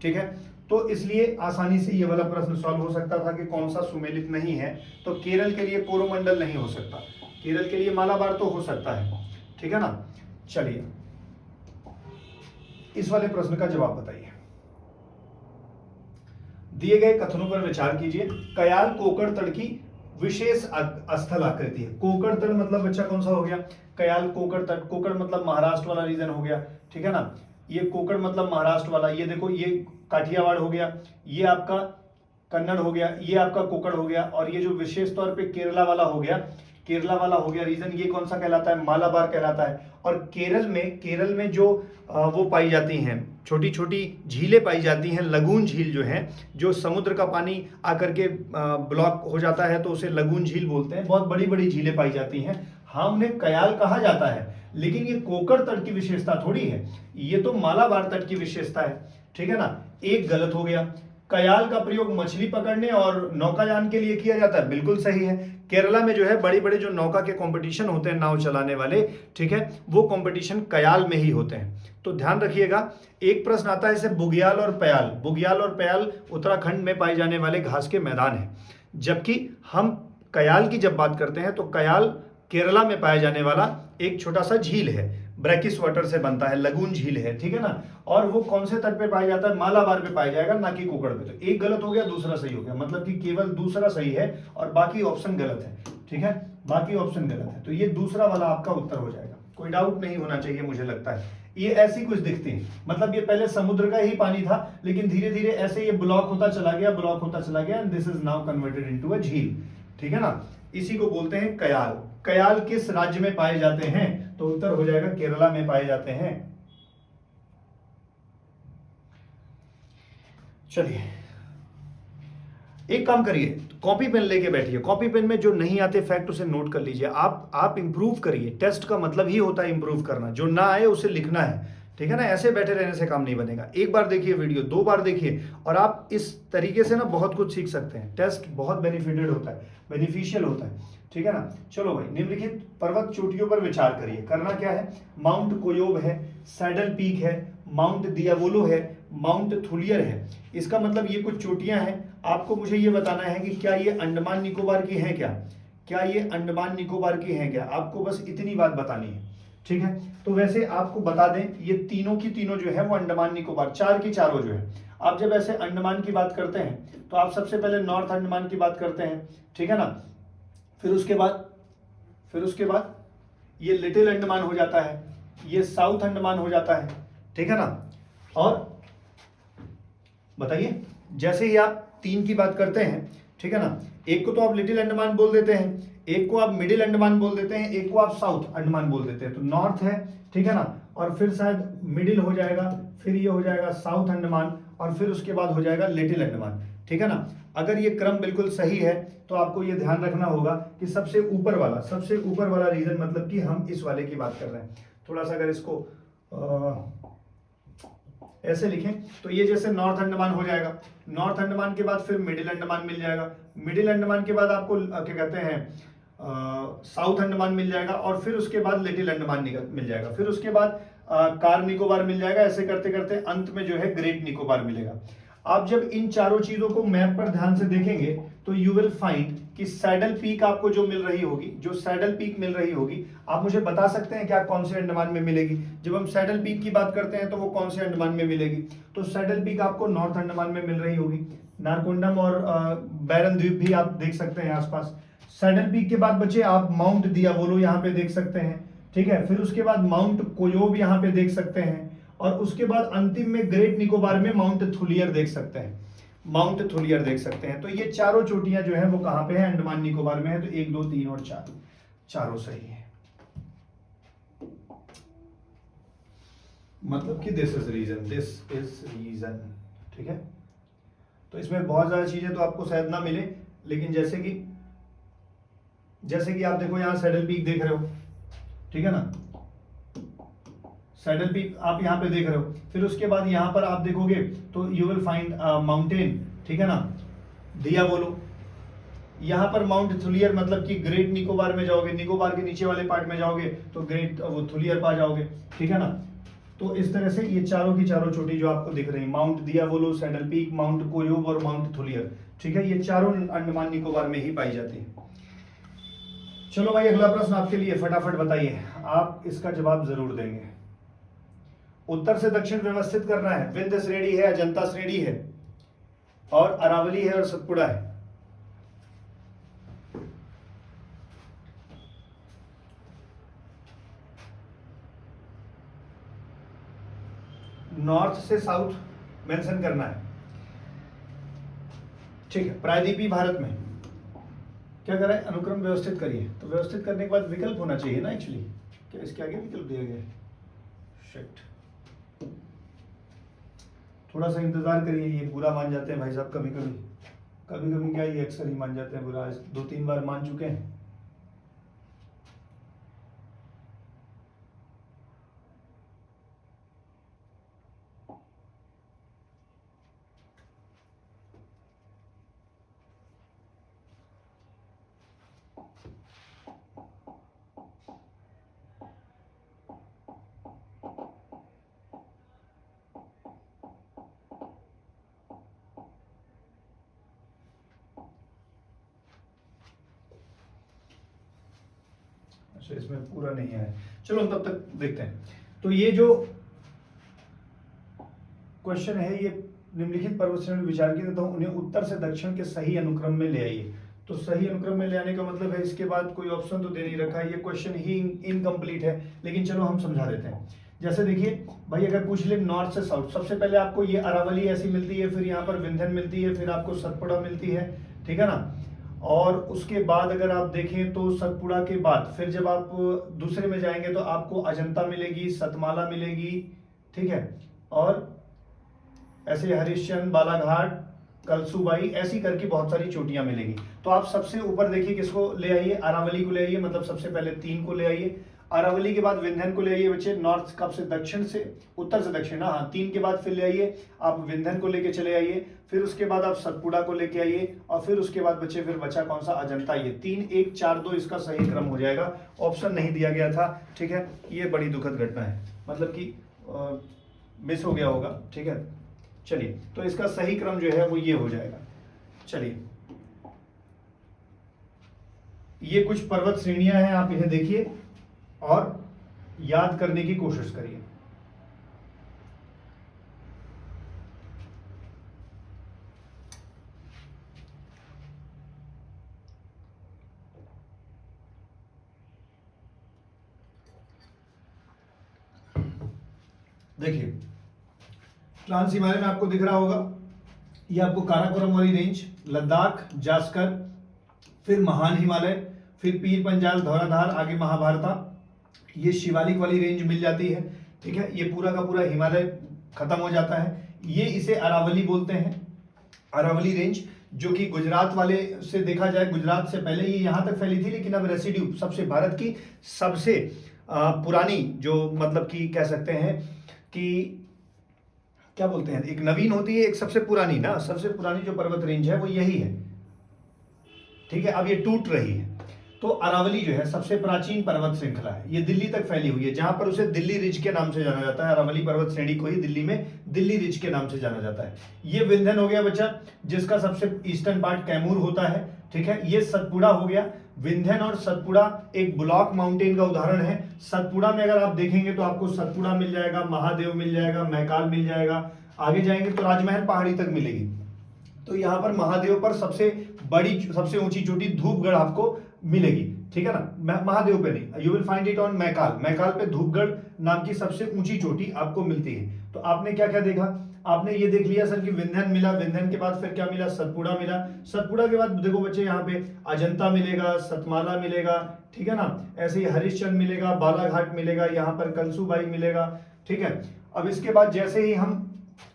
ठीक है। तो इसलिए आसानी से ये वाला प्रश्न सॉल्व हो सकता था कि कौन सा सुमेलित नहीं है। तो केरल के लिए कोरोमंडल नहीं हो सकता, केरल के लिए मालाबार तो हो सकता है, ठीक है ना। चलिए इस वाले प्रश्न का जवाब बताइए। दिए गए कथनों पर विचार कीजिए। कयाल कोकड़ तट की विशेष स्थल आकृति है। कोकड़ तट मतलब बच्चा कौन सा हो गया, कयाल कोकड़ तट, कोकड़ मतलब महाराष्ट्र वाला रीजन हो गया, ठीक है ना। ये कोकड़ मतलब महाराष्ट्र वाला, ये देखो ये काठियावाड़ हो गया, ये आपका कन्नड़ हो गया, ये आपका कोकड़ हो गया, और ये जो विशेष तौर पे केरला वाला हो गया, केरला वाला हो गया रीजन, ये कौन सा कहलाता है, मालाबार कहलाता है। और केरल में जो वो पाई जाती हैं, छोटी छोटी झीलें पाई जाती हैं, लगून झील जो है, जो समुद्र का पानी आकर के ब्लॉक हो जाता है तो उसे लगून झील बोलते हैं। बहुत बड़ी बड़ी झीलें पाई जाती हैं, हाँ उन्हें कयाल कहा जाता है, लेकिन ये कोकड़ तट की विशेषता थोड़ी है, ये तो मालाबार तट की विशेषता है, ठीक है ना। एक गलत हो गया। कयाल का प्रयोग मछली पकड़ने और नौकायान के लिए किया जाता है, बिल्कुल सही है। केरला में जो है बड़े बड़े जो नौका के कंपटीशन होते हैं, नाव चलाने वाले, ठीक है, वो कंपटीशन कयाल में ही होते हैं। तो ध्यान रखिएगा। एक प्रश्न आता है जैसे बुग्याल और प्याल, बुग्याल और प्याल उत्तराखंड में पाए जाने वाले घास के मैदान हैं, जबकि हम कयाल की जब बात करते हैं तो कयाल केरला में पाया जाने वाला एक छोटा सा झील है, ब्रैकिस वाटर से बनता है, लगून झील है, ठीक है ना। और वो कौन से तट पे पाया जाता है, मालाबार पे पाया जाएगा, ना कि कोकड़ पे। तो एक गलत हो गया, दूसरा सही हो गया, मतलब कि केवल दूसरा सही है और बाकी ऑप्शन गलत है, ठीक है, बाकी ऑप्शन गलत है। तो ये दूसरा वाला आपका उत्तर हो जाएगा, कोई डाउट नहीं होना चाहिए मुझे लगता है। ये ऐसी कुछ दिखती है, मतलब ये पहले समुद्र का ही पानी था, लेकिन धीरे धीरे ऐसे ये ब्लॉक होता चला गया, ब्लॉक होता चला गया, and this is now converted into a झील, ठीक है ना। इसी को बोलते हैं कयाल। कयाल किस राज्य में पाए जाते हैं, तो उत्तर हो जाएगा केरला में पाए जाते हैं। चलिए एक काम करिए, कॉपी पेन लेके बैठिए, कॉपी पेन में जो नहीं आते फैक्ट उसे नोट कर लीजिए। आप इंप्रूव करिए, टेस्ट का मतलब ही होता है इंप्रूव करना, जो ना आए उसे लिखना है, ठीक है ना। ऐसे बैठे रहने से काम नहीं बनेगा। एक बार देखिए वीडियो, 2 बार देखिए, और आप इस तरीके से ना बहुत कुछ सीख सकते हैं। टेस्ट बहुत बेनिफिटेड होता है, बेनिफिशियल होता है, ठीक है ना। चलो भाई, निम्नलिखित पर्वत चोटियों पर विचार करिए। करना क्या है, माउंट कोयोब है, सैडल पीक है, माउंट दियावोलो है, माउंट थुलियर है। इसका मतलब ये कुछ चोटियां हैं। आपको मुझे ये बताना है कि क्या ये अंडमान निकोबार की हैं, क्या ये अंडमान निकोबार की हैं क्या, आपको बस इतनी बात बतानी है, ठीक है। तो वैसे आपको बता दें, ये तीनों की तीनों जो है वो अंडमान निकोबार, 4 की चारों जो है। आप जब ऐसे अंडमान की बात करते हैं तो आप सबसे पहले नॉर्थ अंडमान की बात करते हैं, ठीक है ना। फिर उसके बाद ये लिटिल अंडमान हो जाता है, ये साउथ अंडमान हो जाता है, ठीक है ना। और बताइए, जैसे ही आप 3 की बात करते हैं, ठीक है ना, एक को तो आप लिटिल अंडमान बोल देते हैं, एक को आप मिडिल अंडमान बोल देते हैं, एक को आप साउथ अंडमान बोल देते हैं। तो नॉर्थ है, ठीक है ना, और फिर शायद मिडिल हो जाएगा, फिर ये हो जाएगा साउथ अंडमान, और फिर उसके बाद हो जाएगा लिटिल अंडमान, ठीक है ना। अगर ये क्रम बिल्कुल सही है तो आपको ये ध्यान रखना होगा कि सबसे ऊपर वाला रीजन, मतलब कि हम इस वाले की बात कर रहे हैं। थोड़ा सा अगर इसको ऐसे लिखें तो ये जैसे नॉर्थ अंडमान हो जाएगा, नॉर्थ अंडमान के बाद फिर मिडिल अंडमान मिल जाएगा, मिडिल अंडमान के बाद आपको क्या कहते हैं साउथ अंडमान मिल जाएगा, और फिर उसके बाद लिटिल अंडमान मिल जाएगा, फिर उसके बाद कार निकोबार मिल जाएगा। ऐसे करते करते अंत में जो है ग्रेट निकोबार मिलेगा। आप जब इन चारों चीजों को मैप पर ध्यान से देखेंगे तो यू विल फाइंड कि सैडल पीक आपको जो मिल रही होगी, जो सैडल पीक मिल रही होगी, आप मुझे बता सकते हैं क्या कौन से अंडमान में मिलेगी। जब हम सैडल पीक की बात करते हैं तो वो कौन से अंडमान में मिलेगी, तो सैडल पीक आपको नॉर्थ अंडमान में मिल रही होगी। नारकोंडम और बैरन द्वीप भी आप देख सकते हैं आसपास। सैडल पीक के बाद बचे आप माउंट दियावोलो यहाँ पे देख सकते हैं, ठीक है। फिर उसके बाद माउंट कोयोब यहाँ पे देख सकते हैं, और उसके बाद अंतिम में ग्रेट निकोबार में माउंट थुलियर देख सकते हैं, माउंट थुलियर देख सकते हैं। तो ये चारों चोटियां जो है वो कहां पे है, अंडमान निकोबार में है। तो 1, 2, 3 और 4 चारों सही है। मतलब कि दिस इज रीजन, ठीक है। तो इसमें बहुत ज्यादा चीजें तो आपको शायद ना मिले, लेकिन जैसे कि आप देखो यहाँ सैडल पीक देख रहे हो, ठीक है ना, सैडल पीक आप यहाँ पे देख रहे हो। फिर उसके बाद यहाँ पर आप देखोगे तो यू विल फाइंड माउंटेन, ठीक है ना, दियावोलो। यहाँ पर माउंट थुलियर मतलब कि ग्रेट निकोबार में जाओगे, निकोबार के नीचे वाले पार्ट में जाओगे तो ग्रेट वो थुलियर पा जाओगे, ठीक है ना। तो इस तरह से ये चारों की चारों चोटी जो आपको दिख रही है, माउंट दियावोलो, सैडल पीक, माउंट कोयोब और माउंट थुलियर, ठीक है, ये चारों अंडमान निकोबार में ही पाई जाती है। चलो भाई अगला प्रश्न आपके लिए, फटाफट बताइए, आप इसका जवाब जरूर देंगे। उत्तर से दक्षिण व्यवस्थित करना है। विंध्य श्रेणी है, अजंता श्रेणी है, और अरावली है और सतपुड़ा है। नॉर्थ से साउथ मेंशन करना है, ठीक है। प्रायद्वीपीय भारत में क्या करें, अनुक्रम व्यवस्थित करिए। तो व्यवस्थित करने के बाद विकल्प होना चाहिए ना एक्चुअली, क्या इसके आगे विकल्प दिया गया है? शिट, थोड़ा सा इंतजार करिए, ये बुरा मान जाते हैं भाई साहब कभी कभी क्या, ये अक्सर ही मान जाते हैं बुरा, 2-3 बार मान चुके हैं। अच्छा, इसमें पूरा नहीं है, चलो तब तक देखते हैं। तो ये जो क्वेश्चन है, ये निम्नलिखित पर्वत श्रेणी विचार की तथा उन्हें उत्तर से दक्षिण के सही अनुक्रम में ले आइए। तो सही अनुक्रम में ले आने का मतलब है इसके बाद कोई ऑप्शन तो दे नहीं रखा है, ये क्वेश्चन ही इनकम्प्लीट है, लेकिन चलो हम समझा देते हैं। जैसे देखिए भाई, अगर पूछ ले नॉर्थ से साउथ, सबसे पहले आपको ये अरावली ऐसी मिलती है, फिर यहाँ पर विंध्यन मिलती है, फिर आपको सतपुड़ा मिलती है, ठीक है ना। और उसके बाद अगर आप देखें तो सतपुड़ा के बाद फिर जब आप दूसरे में जाएंगे तो आपको अजंता मिलेगी, सतमाला मिलेगी, ठीक है, और ऐसे हरिश्चंद्र, बालाघाट, कलसूबाई, ऐसी करके बहुत सारी चोटियां मिलेंगी। तो आप सबसे ऊपर देखिए किसको ले आइए, अरावली को ले आइए, मतलब सबसे पहले 3 को ले आइए। अरावली के बाद विंध्यन को ले आइए बच्चे, नॉर्थ कब से दक्षिण से, उत्तर से दक्षिण, हाँ 3 के बाद फिर ले आइए आप विंध्यन को लेके चले आइए, फिर उसके बाद आप सतपुड़ा को लेके आइए, और फिर उसके बाद बच्चे फिर बचा कौन सा, अजंता। ये 3 1 4 2 इसका सही क्रम हो जाएगा। ऑप्शन नहीं दिया गया था, ठीक है, ये बड़ी दुखद घटना है, मतलब कि मिस हो गया होगा, ठीक है। चलिए, तो इसका सही क्रम जो है वो ये हो जाएगा। चलिए, ये कुछ पर्वत श्रेणियां हैं, आप इन्हें देखिए और याद करने की कोशिश करिए। देखिए, ट्रांस हिमालय में आपको दिख रहा होगा, ये आपको काराकोरम वाली रेंज, लद्दाख, जास्कर, फिर महान हिमालय, फिर पीर पंजाल, धौलाधार, आगे महाभारता, ये शिवालिक वाली रेंज मिल जाती है, ठीक है। ये पूरा का पूरा हिमालय खत्म हो जाता है, ये इसे अरावली बोलते हैं, अरावली रेंज, जो कि गुजरात वाले से देखा जाए, गुजरात से पहले ये यहां तक फैली थी, लेकिन अब रेसिड्यू सबसे भारत की सबसे पुरानी, जो मतलब कि कह सकते हैं कि क्या बोलते हैं, एक नवीन होती है, एक सबसे पुरानी ना, सबसे पुरानी जो पर्वत रेंज है वो यही है, ठीक है। अब ये टूट रही है, तो अरावली जो है सबसे प्राचीन पर्वत श्रृंखला है, ये दिल्ली तक फैली हुई है, जहां पर उसे दिल्ली रिज के नाम से जाना जाता है। अरावली पर्वत श्रेणी को ही दिल्ली में दिल्ली रिज के नाम से जाना जाता है। ये विंध्यन हो गया बच्चा, जिसका सबसे ईस्टर्न पार्ट कैमूर होता है, ठीक है। ये सतपुड़ा हो गया। विंध्यन और सतपुड़ा एक ब्लॉक माउंटेन का उदाहरण है। सतपुड़ा में अगर आप देखेंगे तो आपको सतपुड़ा मिल जाएगा, महादेव मिल जाएगा, मैकाल मिल जाएगा, आगे जाएंगे तो राजमहल पहाड़ी तक मिलेगी। तो यहाँ पर महादेव पर सबसे बड़ी, सबसे ऊंची चोटी धूपगढ़ आपको मिलेगी, ठीक है ना। महादेव पे नहीं, you will find it on Maikal, Maikal पे धूपगढ़ नाम की सबसे ऊंची चोटी आपको मिलती है। तो आपने क्या क्या देखा, आपने ये देख लिया सर कि विंध्यन मिला, विंध्यन के बाद फिर क्या मिला, सतपुड़ा मिला, सतपुड़ा के बाद देखो बच्चे यहाँ पे अजंता मिलेगा, सतमाला मिलेगा, ठीक है ना, ऐसे ही हरिश्चंद्र मिलेगा, बालाघाट मिलेगा, यहाँ पर कलसूबाई मिलेगा, ठीक है। अब इसके बाद जैसे ही हम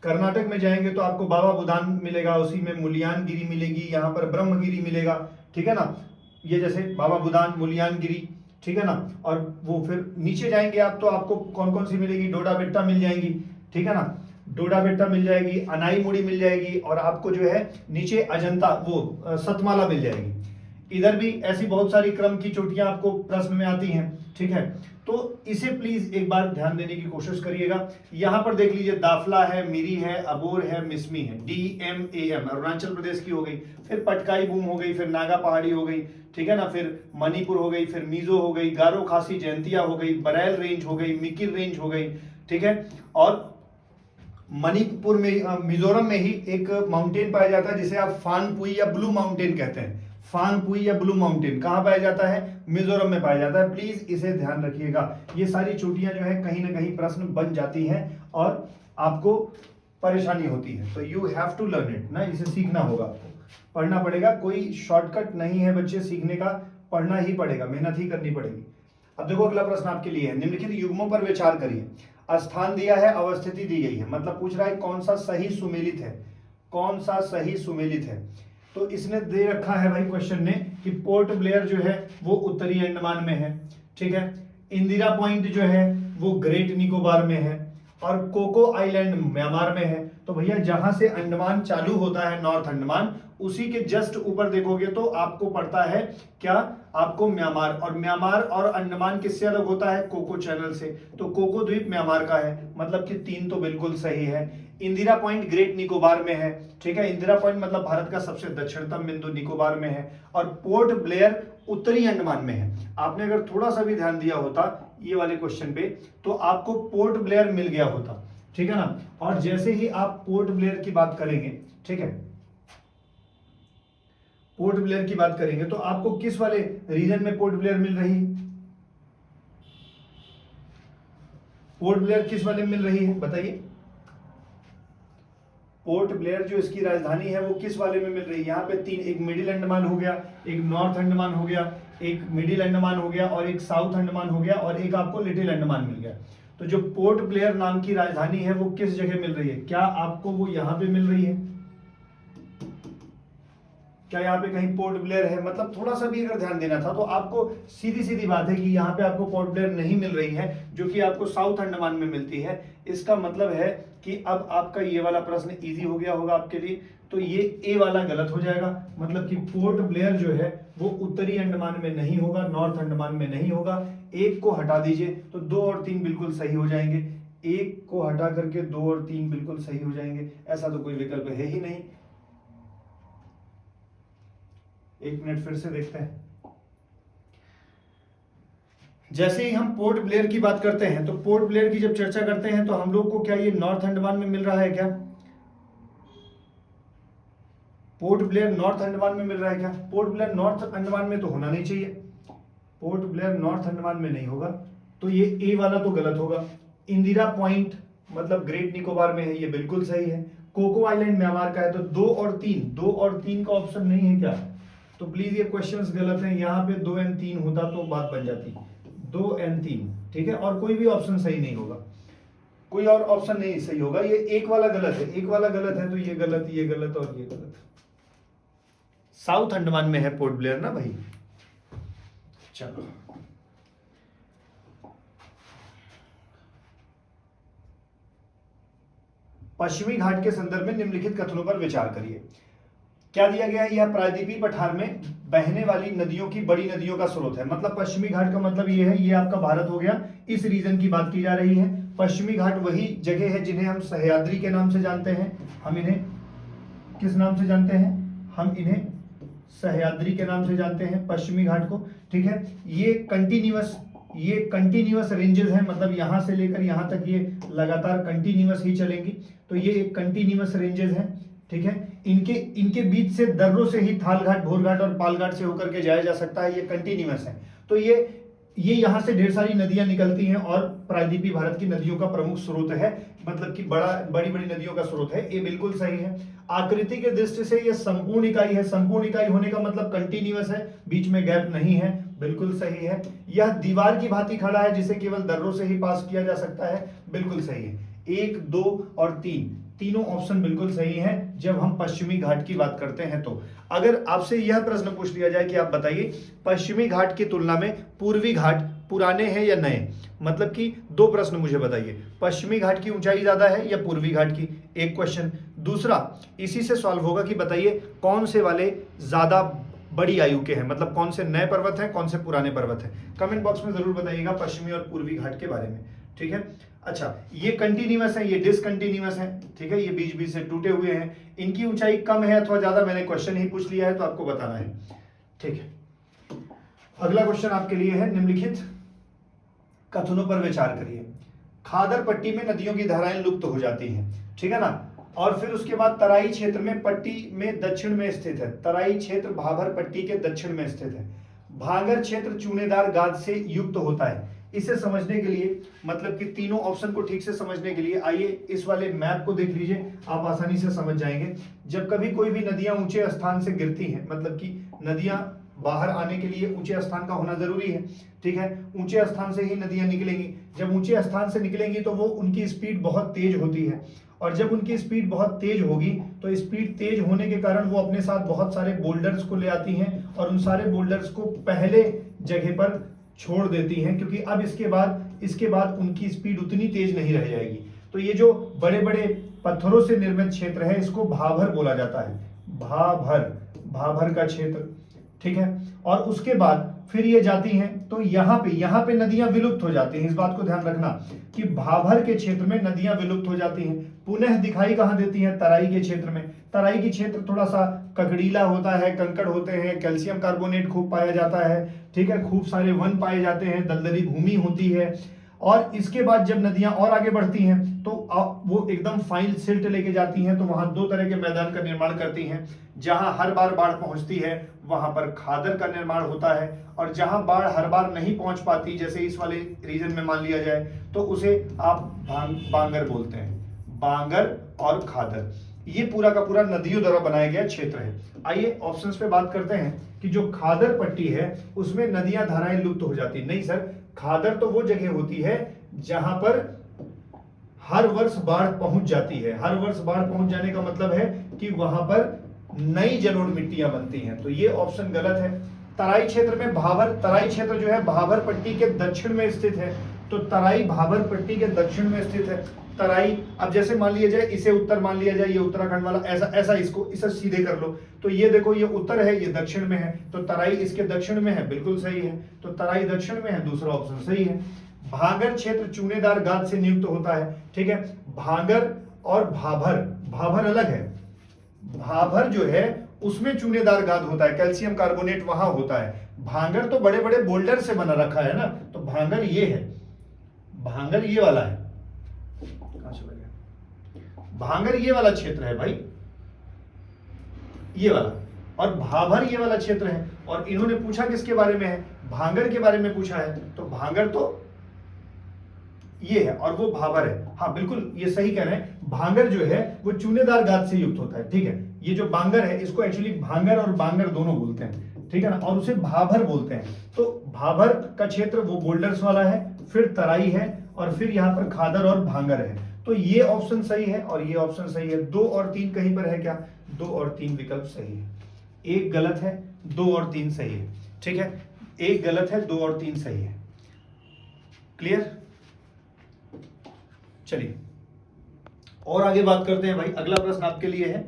कर्नाटक में जाएंगे तो आपको बाबा बुदान मिलेगा, उसी में मुलियानगिरी मिलेगी, यहाँ पर ब्रह्मगिरी मिलेगा, ठीक है ना, ये जैसे बाबा बुदान, मुलियानगिरी, ठीक है ना। और वो फिर नीचे जाएंगे आप तो आपको कौन कौन सी मिलेगी, डोडा बेट्टा मिल जाएंगी, ठीक है ना, डोडा बेट्टा मिल जाएगी, अनाईमुड़ी मिल जाएगी, और आपको जो है नीचे अजंता वो सतमाला मिल जाएगी। इधर भी ऐसी बहुत सारी क्रम की चोटियां आपको प्रश्न में आती हैं, ठीक है। तो इसे प्लीज एक बार ध्यान देने की कोशिश करिएगा। यहां पर देख लीजिए दाफला है, मिरी है, अबोर है, मिसमी है, DMAM अरुणाचल प्रदेश की हो गई, फिर पटकाई बूम हो गई, फिर नागा पहाड़ी हो गई, ठीक है ना, फिर मणिपुर हो गई, फिर मिजो हो गई, गारो खासी जयंतिया हो गई, बरैल रेंज हो गई, मिकिर रेंज हो गई, ठीक है। और मणिपुर में मिजोरम में ही एक माउंटेन पाया जाता है जिसे आप फानपुई या ब्लू माउंटेन कहते हैं। फानपुई या ब्लू माउंटेन कहां पाया जाता है, मिजोरम में पाया जाता है। प्लीज इसे ध्यान रखिएगा, ये सारी चोटियां जो है कहीं ना कहीं प्रश्न बन जाती हैं और आपको परेशानी होती है, तो you have to learn it ना, इसे सीखना होगा, आपको पढ़ना पड़ेगा, कोई शॉर्टकट नहीं है बच्चे सीखने का, पढ़ना ही पड़ेगा, मेहनत ही करनी पड़ेगी। अब देखो अगला प्रश्न आपके लिए है, निम्नलिखित युग्मों पर विचार करिए। स्थान दिया है, अवस्थिति दी गई है, मतलब पूछ रहा है कौन सा सही सुमेलित है, कौन सा सही सुमेलित है। तो इसने दे रखा है भाई क्वेश्चन ने कि पोर्ट ब्लेयर जो है वो उत्तरी अंडमान में है, ठीक है, इंदिरा पॉइंट जो है वो ग्रेट निकोबार में है, और कोको आइलैंड म्यांमार में है। तो भैया जहां से अंडमान चालू होता है, नॉर्थ अंडमान, उसी के जस्ट ऊपर देखोगे तो आपको पड़ता है क्या, आपको म्यांमार, और म्यांमार और अंडमान किससे अलग होता है, कोको चैनल से, तो कोको द्वीप म्यांमार का है, मतलब कि 3 तो बिल्कुल सही है। इंदिरा पॉइंट ग्रेट निकोबार में है, ठीक है, इंदिरा पॉइंट मतलब भारत का सबसे दक्षिणतम बिंदु निकोबार में है, और पोर्ट ब्लेयर उत्तरी अंडमान में है। आपने अगर थोड़ा सा भी ध्यान दिया होता ये वाले क्वेश्चन पे तो आपको पोर्ट ब्लेयर मिल गया होता, ठीक है ना। और जैसे ही आप पोर्ट ब्लेयर की बात करेंगे, ठीक है, पोर्ट ब्लेयर की बात करेंगे तो आपको किस वाले रीजन में पोर्ट ब्लेयर मिल रही है, पोर्ट ब्लेयर किस वाले में मिल रही है बताइए। पोर्ट ब्लेयर जो इसकी राजधानी है वो किस वाले में मिल रही है, यहाँ पे 3, एक मिडिल अंडमान हो गया, एक नॉर्थ अंडमान हो गया, एक मिडिल अंडमान हो गया, और एक साउथ अंडमान हो गया, और एक आपको लिटिल अंडमान मिल गया। तो जो पोर्ट ब्लेयर नाम की राजधानी है वो किस जगह मिल रही है, क्या आपको वो यहाँ पे मिल रही है, क्या यहाँ पे कहीं पोर्ट ब्लेयर है, मतलब थोड़ा सा भी अगर ध्यान देना था तो आपको सीधी सीधी बात है कि यहाँ पे आपको पोर्ट ब्लेयर नहीं मिल रही है, जो कि आपको साउथ अंडमान में मिलती है। इसका मतलब है कि अब आपका ये वाला प्रश्न इजी हो गया होगा आपके लिए, तो ये ए वाला गलत हो जाएगा, मतलब कि पोर्ट ब्लेयर जो है वो उत्तरी अंडमान में नहीं होगा, नॉर्थ अंडमान में नहीं होगा। एक को हटा दीजिए तो 2 और 3 बिल्कुल सही हो जाएंगे, एक को हटा करके 2 और 3 बिल्कुल सही हो जाएंगे, ऐसा तो कोई विकल्प है ही नहीं। एक मिनट फिर से देखते हैं। जैसे ही हम पोर्ट ब्लेयर की बात करते हैं तो पोर्ट ब्लेयर की जब चर्चा करते हैं तो हम लोग को क्या ये नॉर्थ अंडमान में मिल रहा है क्या, पोर्ट ब्लेयर नॉर्थ अंडमान में मिल रहा है क्या, पोर्ट ब्लेयर नॉर्थ अंडमान में तो होना नहीं चाहिए, पोर्ट ब्लेयर नॉर्थ अंडमान में नहीं होगा, तो ये ए वाला तो गलत होगा। इंदिरा पॉइंट मतलब ग्रेट निकोबार में है, ये बिल्कुल सही है। कोको आइलैंड म्यांमार का है, तो 2 और 3 का ऑप्शन नहीं है क्या, तो प्लीज ये क्वेश्चंस गलत हैं। यहाँ पे 2 और 3 होता तो बात बन जाती, 2 और 3, ठीक है, और कोई भी ऑप्शन सही नहीं होगा, कोई और ऑप्शन नहीं सही होगा, ये एक वाला गलत है, एक वाला गलत है, तो ये गलत, ये गलत और ये गलत। साउथ अंडमान में है पोर्ट ब्लेयर ना भाई। चलो पश्चिमी घाट के संदर्भ में निम्नलिखित कथनों पर विचार करिए। क्या दिया गया है, यह प्रायद्वीपीय पठार में बहने वाली नदियों की बड़ी नदियों का स्रोत है, मतलब पश्चिमी घाट का मतलब ये है, ये आपका भारत हो गया, इस रीजन की बात की जा रही है। पश्चिमी घाट वही जगह है जिन्हें हम सह्याद्री के नाम से जानते हैं, हम इन्हें किस नाम से जानते हैं, हम इन्हें सह्याद्री के नाम से जानते हैं पश्चिमी घाट को, ठीक है। ये कंटिन्यूअस रेंजेस हैं, मतलब यहां से लेकर यहां तक ये लगातार कंटिन्यूअस ही चलेंगी, तो ये एक कंटिन्यूअस रेंजेस हैं, ठीक है। इनके बीच से दर्रों से ही थाल घाट, भोर घाट और पाल घाट से होकर के जाया जा सकता है, ये कंटिन्यूअस है। तो ये ये यहाँ से ढेर सारी नदियां निकलती हैं और प्रायद्वीपीय भारत की नदियों का प्रमुख स्रोत है, मतलब कि बड़ी बड़ी नदियों का स्रोत है। ये बिल्कुल सही है। आकृति के दृष्टि से ये संपूर्ण इकाई है, संपूर्ण इकाई होने का मतलब कंटिन्यूअस है, बीच में गैप नहीं है, बिल्कुल सही है। यह दीवार की भांति खड़ा है जिसे केवल दर्रों से ही पास किया जा सकता है, बिल्कुल सही है। 1, 2 और 3 तीनों ऑप्शन बिल्कुल सही हैं जब हम पश्चिमी घाट की बात करते हैं। तो अगर आपसे यह प्रश्न पूछ लिया जाए कि आप बताइए पश्चिमी घाट की तुलना में पूर्वी घाट पुराने हैं या नए, मतलब कि दो प्रश्न मुझे बताइए, पश्चिमी घाट की ऊंचाई ज्यादा है या पूर्वी घाट की, एक क्वेश्चन। दूसरा इसी से सॉल्व होगा कि बताइए कौन से वाले ज्यादा बड़ी आयु के हैं, मतलब कौन से नए पर्वत हैं, कौन से पुराने पर्वत हैं। कमेंट बॉक्स में जरूर बताइएगा पश्चिमी और पूर्वी घाट के बारे में, ठीक है। अच्छा, ये कंटिन्यूअस है, ये डिसकंटिन्यूअस है, ठीक है, ये बीच बीच से टूटे हुए हैं। इनकी ऊंचाई कम है अथवा ज्यादा, मैंने क्वेश्चन ही पूछ लिया है तो आपको बताना है, ठीक है। अगला क्वेश्चन आपके लिए है, निम्नलिखित कथनों पर विचार करिए। खादर पट्टी में नदियों की धाराएं लुप्त हो जाती हैं, ठीक है ना। और फिर उसके बाद तराई क्षेत्र में पट्टी में दक्षिण में स्थित है, तराई क्षेत्र भाबर पट्टी के दक्षिण में स्थित है। भांगर क्षेत्र चूनेदार गाद से युक्त होता है। इसे समझने के लिए, मतलब कि तीनों ऑप्शन को ठीक से समझने के लिए आइए इस वाले मैप को देख लीजिए, आप आसानी से समझ जाएंगे। जब कभी कोई भी नदियां ऊंचे स्थान से गिरती हैं, मतलब कि नदियां बाहर आने के लिए ऊंचे स्थान का होना जरूरी है, ठीक है, ऊंचे स्थान से ही नदियां निकलेंगी। जब ऊंचे स्थान से निकलेंगी तो वो उनकी स्पीड बहुत तेज होती है, और जब उनकी स्पीड बहुत तेज होगी तो स्पीड तेज होने के कारण वो अपने साथ बहुत सारे बोल्डर्स को ले आती हैं और उन सारे बोल्डर्स को पहले जगह पर छोड़ देती हैं, क्योंकि अब इसके बाद उनकी स्पीड उतनी तेज नहीं रह जाएगी। तो ये जो बड़े बड़े पत्थरों से निर्मित क्षेत्र है इसको भाभर बोला जाता है, भाभर का क्षेत्र, ठीक है। और उसके बाद फिर ये जाती हैं तो यहाँ पे नदियां विलुप्त हो जाती हैं। इस बात को ध्यान रखना कि भाभर के क्षेत्र में नदियां विलुप्त हो जाती हैं। पुनः दिखाई कहाँ देती हैं, तराई के क्षेत्र में। तराई की क्षेत्र थोड़ा सा ककड़ीला होता है, कंकड़ होते हैं, कैल्शियम कार्बोनेट खूब पाया जाता है, ठीक है, खूब सारे वन पाए जाते हैं, दलदली भूमि होती है। और इसके बाद जब नदियां और आगे बढ़ती हैं तो वो एकदम फाइन सिल्ट लेके जाती हैं, तो वहां दो तरह के मैदान का निर्माण करती हैं। जहां हर बार बाढ़ पहुंचती है वहां पर खादर का निर्माण होता है, और जहां बाढ़ हर बार नहीं पहुंच पाती, जैसे इस वाले रीजन में मान लिया जाए, तो उसे आप बांगर बोलते हैं। बांगर और खादर ये पूरा का पूरा नदियों द्वारा बनाया गया क्षेत्र है। आइए ऑप्शंस पे बात करते हैं कि जो खादर पट्टी है उसमें नदियां धाराएं लुप्त हो जाती। नहीं सर, खादर तो वो जगह होती है जहां पर हर वर्ष बाढ़ पहुंच जाती है। हर वर्ष बाढ़ पहुंच जाने का मतलब है कि वहां पर नई जलोढ़ मिट्टियां बनती हैं, तो ये ऑप्शन गलत है। तराई क्षेत्र में तराई क्षेत्र जो है भाबर पट्टी के दक्षिण में स्थित है, तो तराई भाबर पट्टी के दक्षिण में स्थित है। तराई, अब जैसे मान लिया जाए इसे उत्तर मान लिया जाए, ये उत्तराखंड वाला, ऐसा इसे सीधे कर लो, तो ये देखो ये उत्तर है, ये दक्षिण में है, तो तराई इसके दक्षिण में है, बिल्कुल सही है। तो तराई दक्षिण में है, दूसरा ऑप्शन सही है। भागर क्षेत्र चूनेदार गाद से नियुक्त होता है, ठीक है। भागर और भाभर अलग है। भाभर जो है उसमें चूनेदार गाद होता है, कैल्शियम कार्बोनेट वहां होता है। भांगर तो बड़े बड़े बोल्डर से बना रखा है ना, तो भांगर ये है, भांगर ये वाला है, कहां चला गया, भांगर ये वाला क्षेत्र है भाई, ये वाला, और भाभर ये वाला क्षेत्र है। और इन्होंने पूछा किसके बारे में है, भांगर के बारे में पूछा है, तो भांगर तो ये है और वो भाभर है। हाँ बिल्कुल ये सही कह रहे हैं, भांगर जो है वो चूनेदार गाद से युक्त होता है, ठीक है। ये जो बांगर है इसको एक्चुअली भांगर और बांगर दोनों बोलते हैं, ठीक है ना, और उसे भाभर बोलते हैं। तो भाभर का क्षेत्र वो बोल्डर्स वाला है, फिर तराई है, और फिर यहाँ पर खादर और भांगर है। तो ये ऑप्शन सही है और ये ऑप्शन सही है। 2 और 3 कहीं पर है क्या, 2 और 3 विकल्प सही है, एक गलत है, 2 और 3 सही है, ठीक है, एक गलत है, 2 और 3 सही है। क्लियर, चलिए और आगे बात करते हैं भाई। अगला प्रश्न आपके लिए है,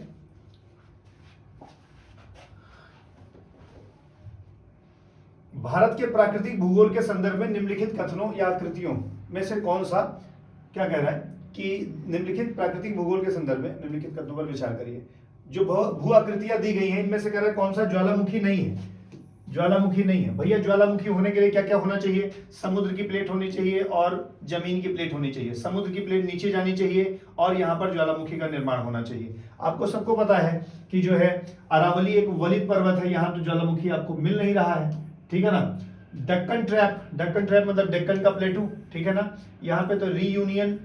भारत के प्राकृतिक भूगोल के संदर्भ में निम्नलिखित कथनों या आकृतियों में से कौन सा, क्या कह रहा है कि निम्नलिखित प्राकृतिक भूगोल के संदर्भ में निम्नलिखित कथनों पर विचार करिए। जो भू आकृतियां दी गई हैं इनमें से कह रहा है कौन सा ज्वालामुखी नहीं है। ज्वालामुखी नहीं है भैया, ज्वालामुखी होने के लिए क्या क्या होना चाहिए, समुद्र की प्लेट होनी चाहिए और जमीन की प्लेट होनी चाहिए। समुद्र की प्लेट नीचे जानी चाहिए और यहाँ पर ज्वालामुखी का निर्माण होना चाहिए। आपको सबको पता है कि जो है अरावली एक वलित पर्वत है, यहाँ तो ज्वालामुखी आपको मिल नहीं रहा है, ठीक है ना। डेक्कन ट्रैप मतलब डेक्कन का प्लेटू, ठीक है ना। यहाँ पे तो रीयूनियन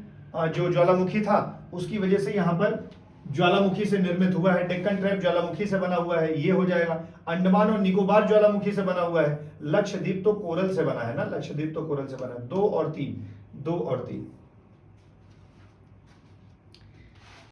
जो ज्वालामुखी था उसकी वजह से यहाँ पर ज्वालामुखी से निर्मित हुआ है। डेक्कन ट्रैप ज्वालामुखी से बना हुआ है, ये हो जाएगा। अंडमान और निकोबार ज्वालामुखी से बना हुआ है। लक्षद्वीप तो कोरल से बना है ना, लक्षद्वीप तो कोरल से बना है। 2 और 3, 2 और 3।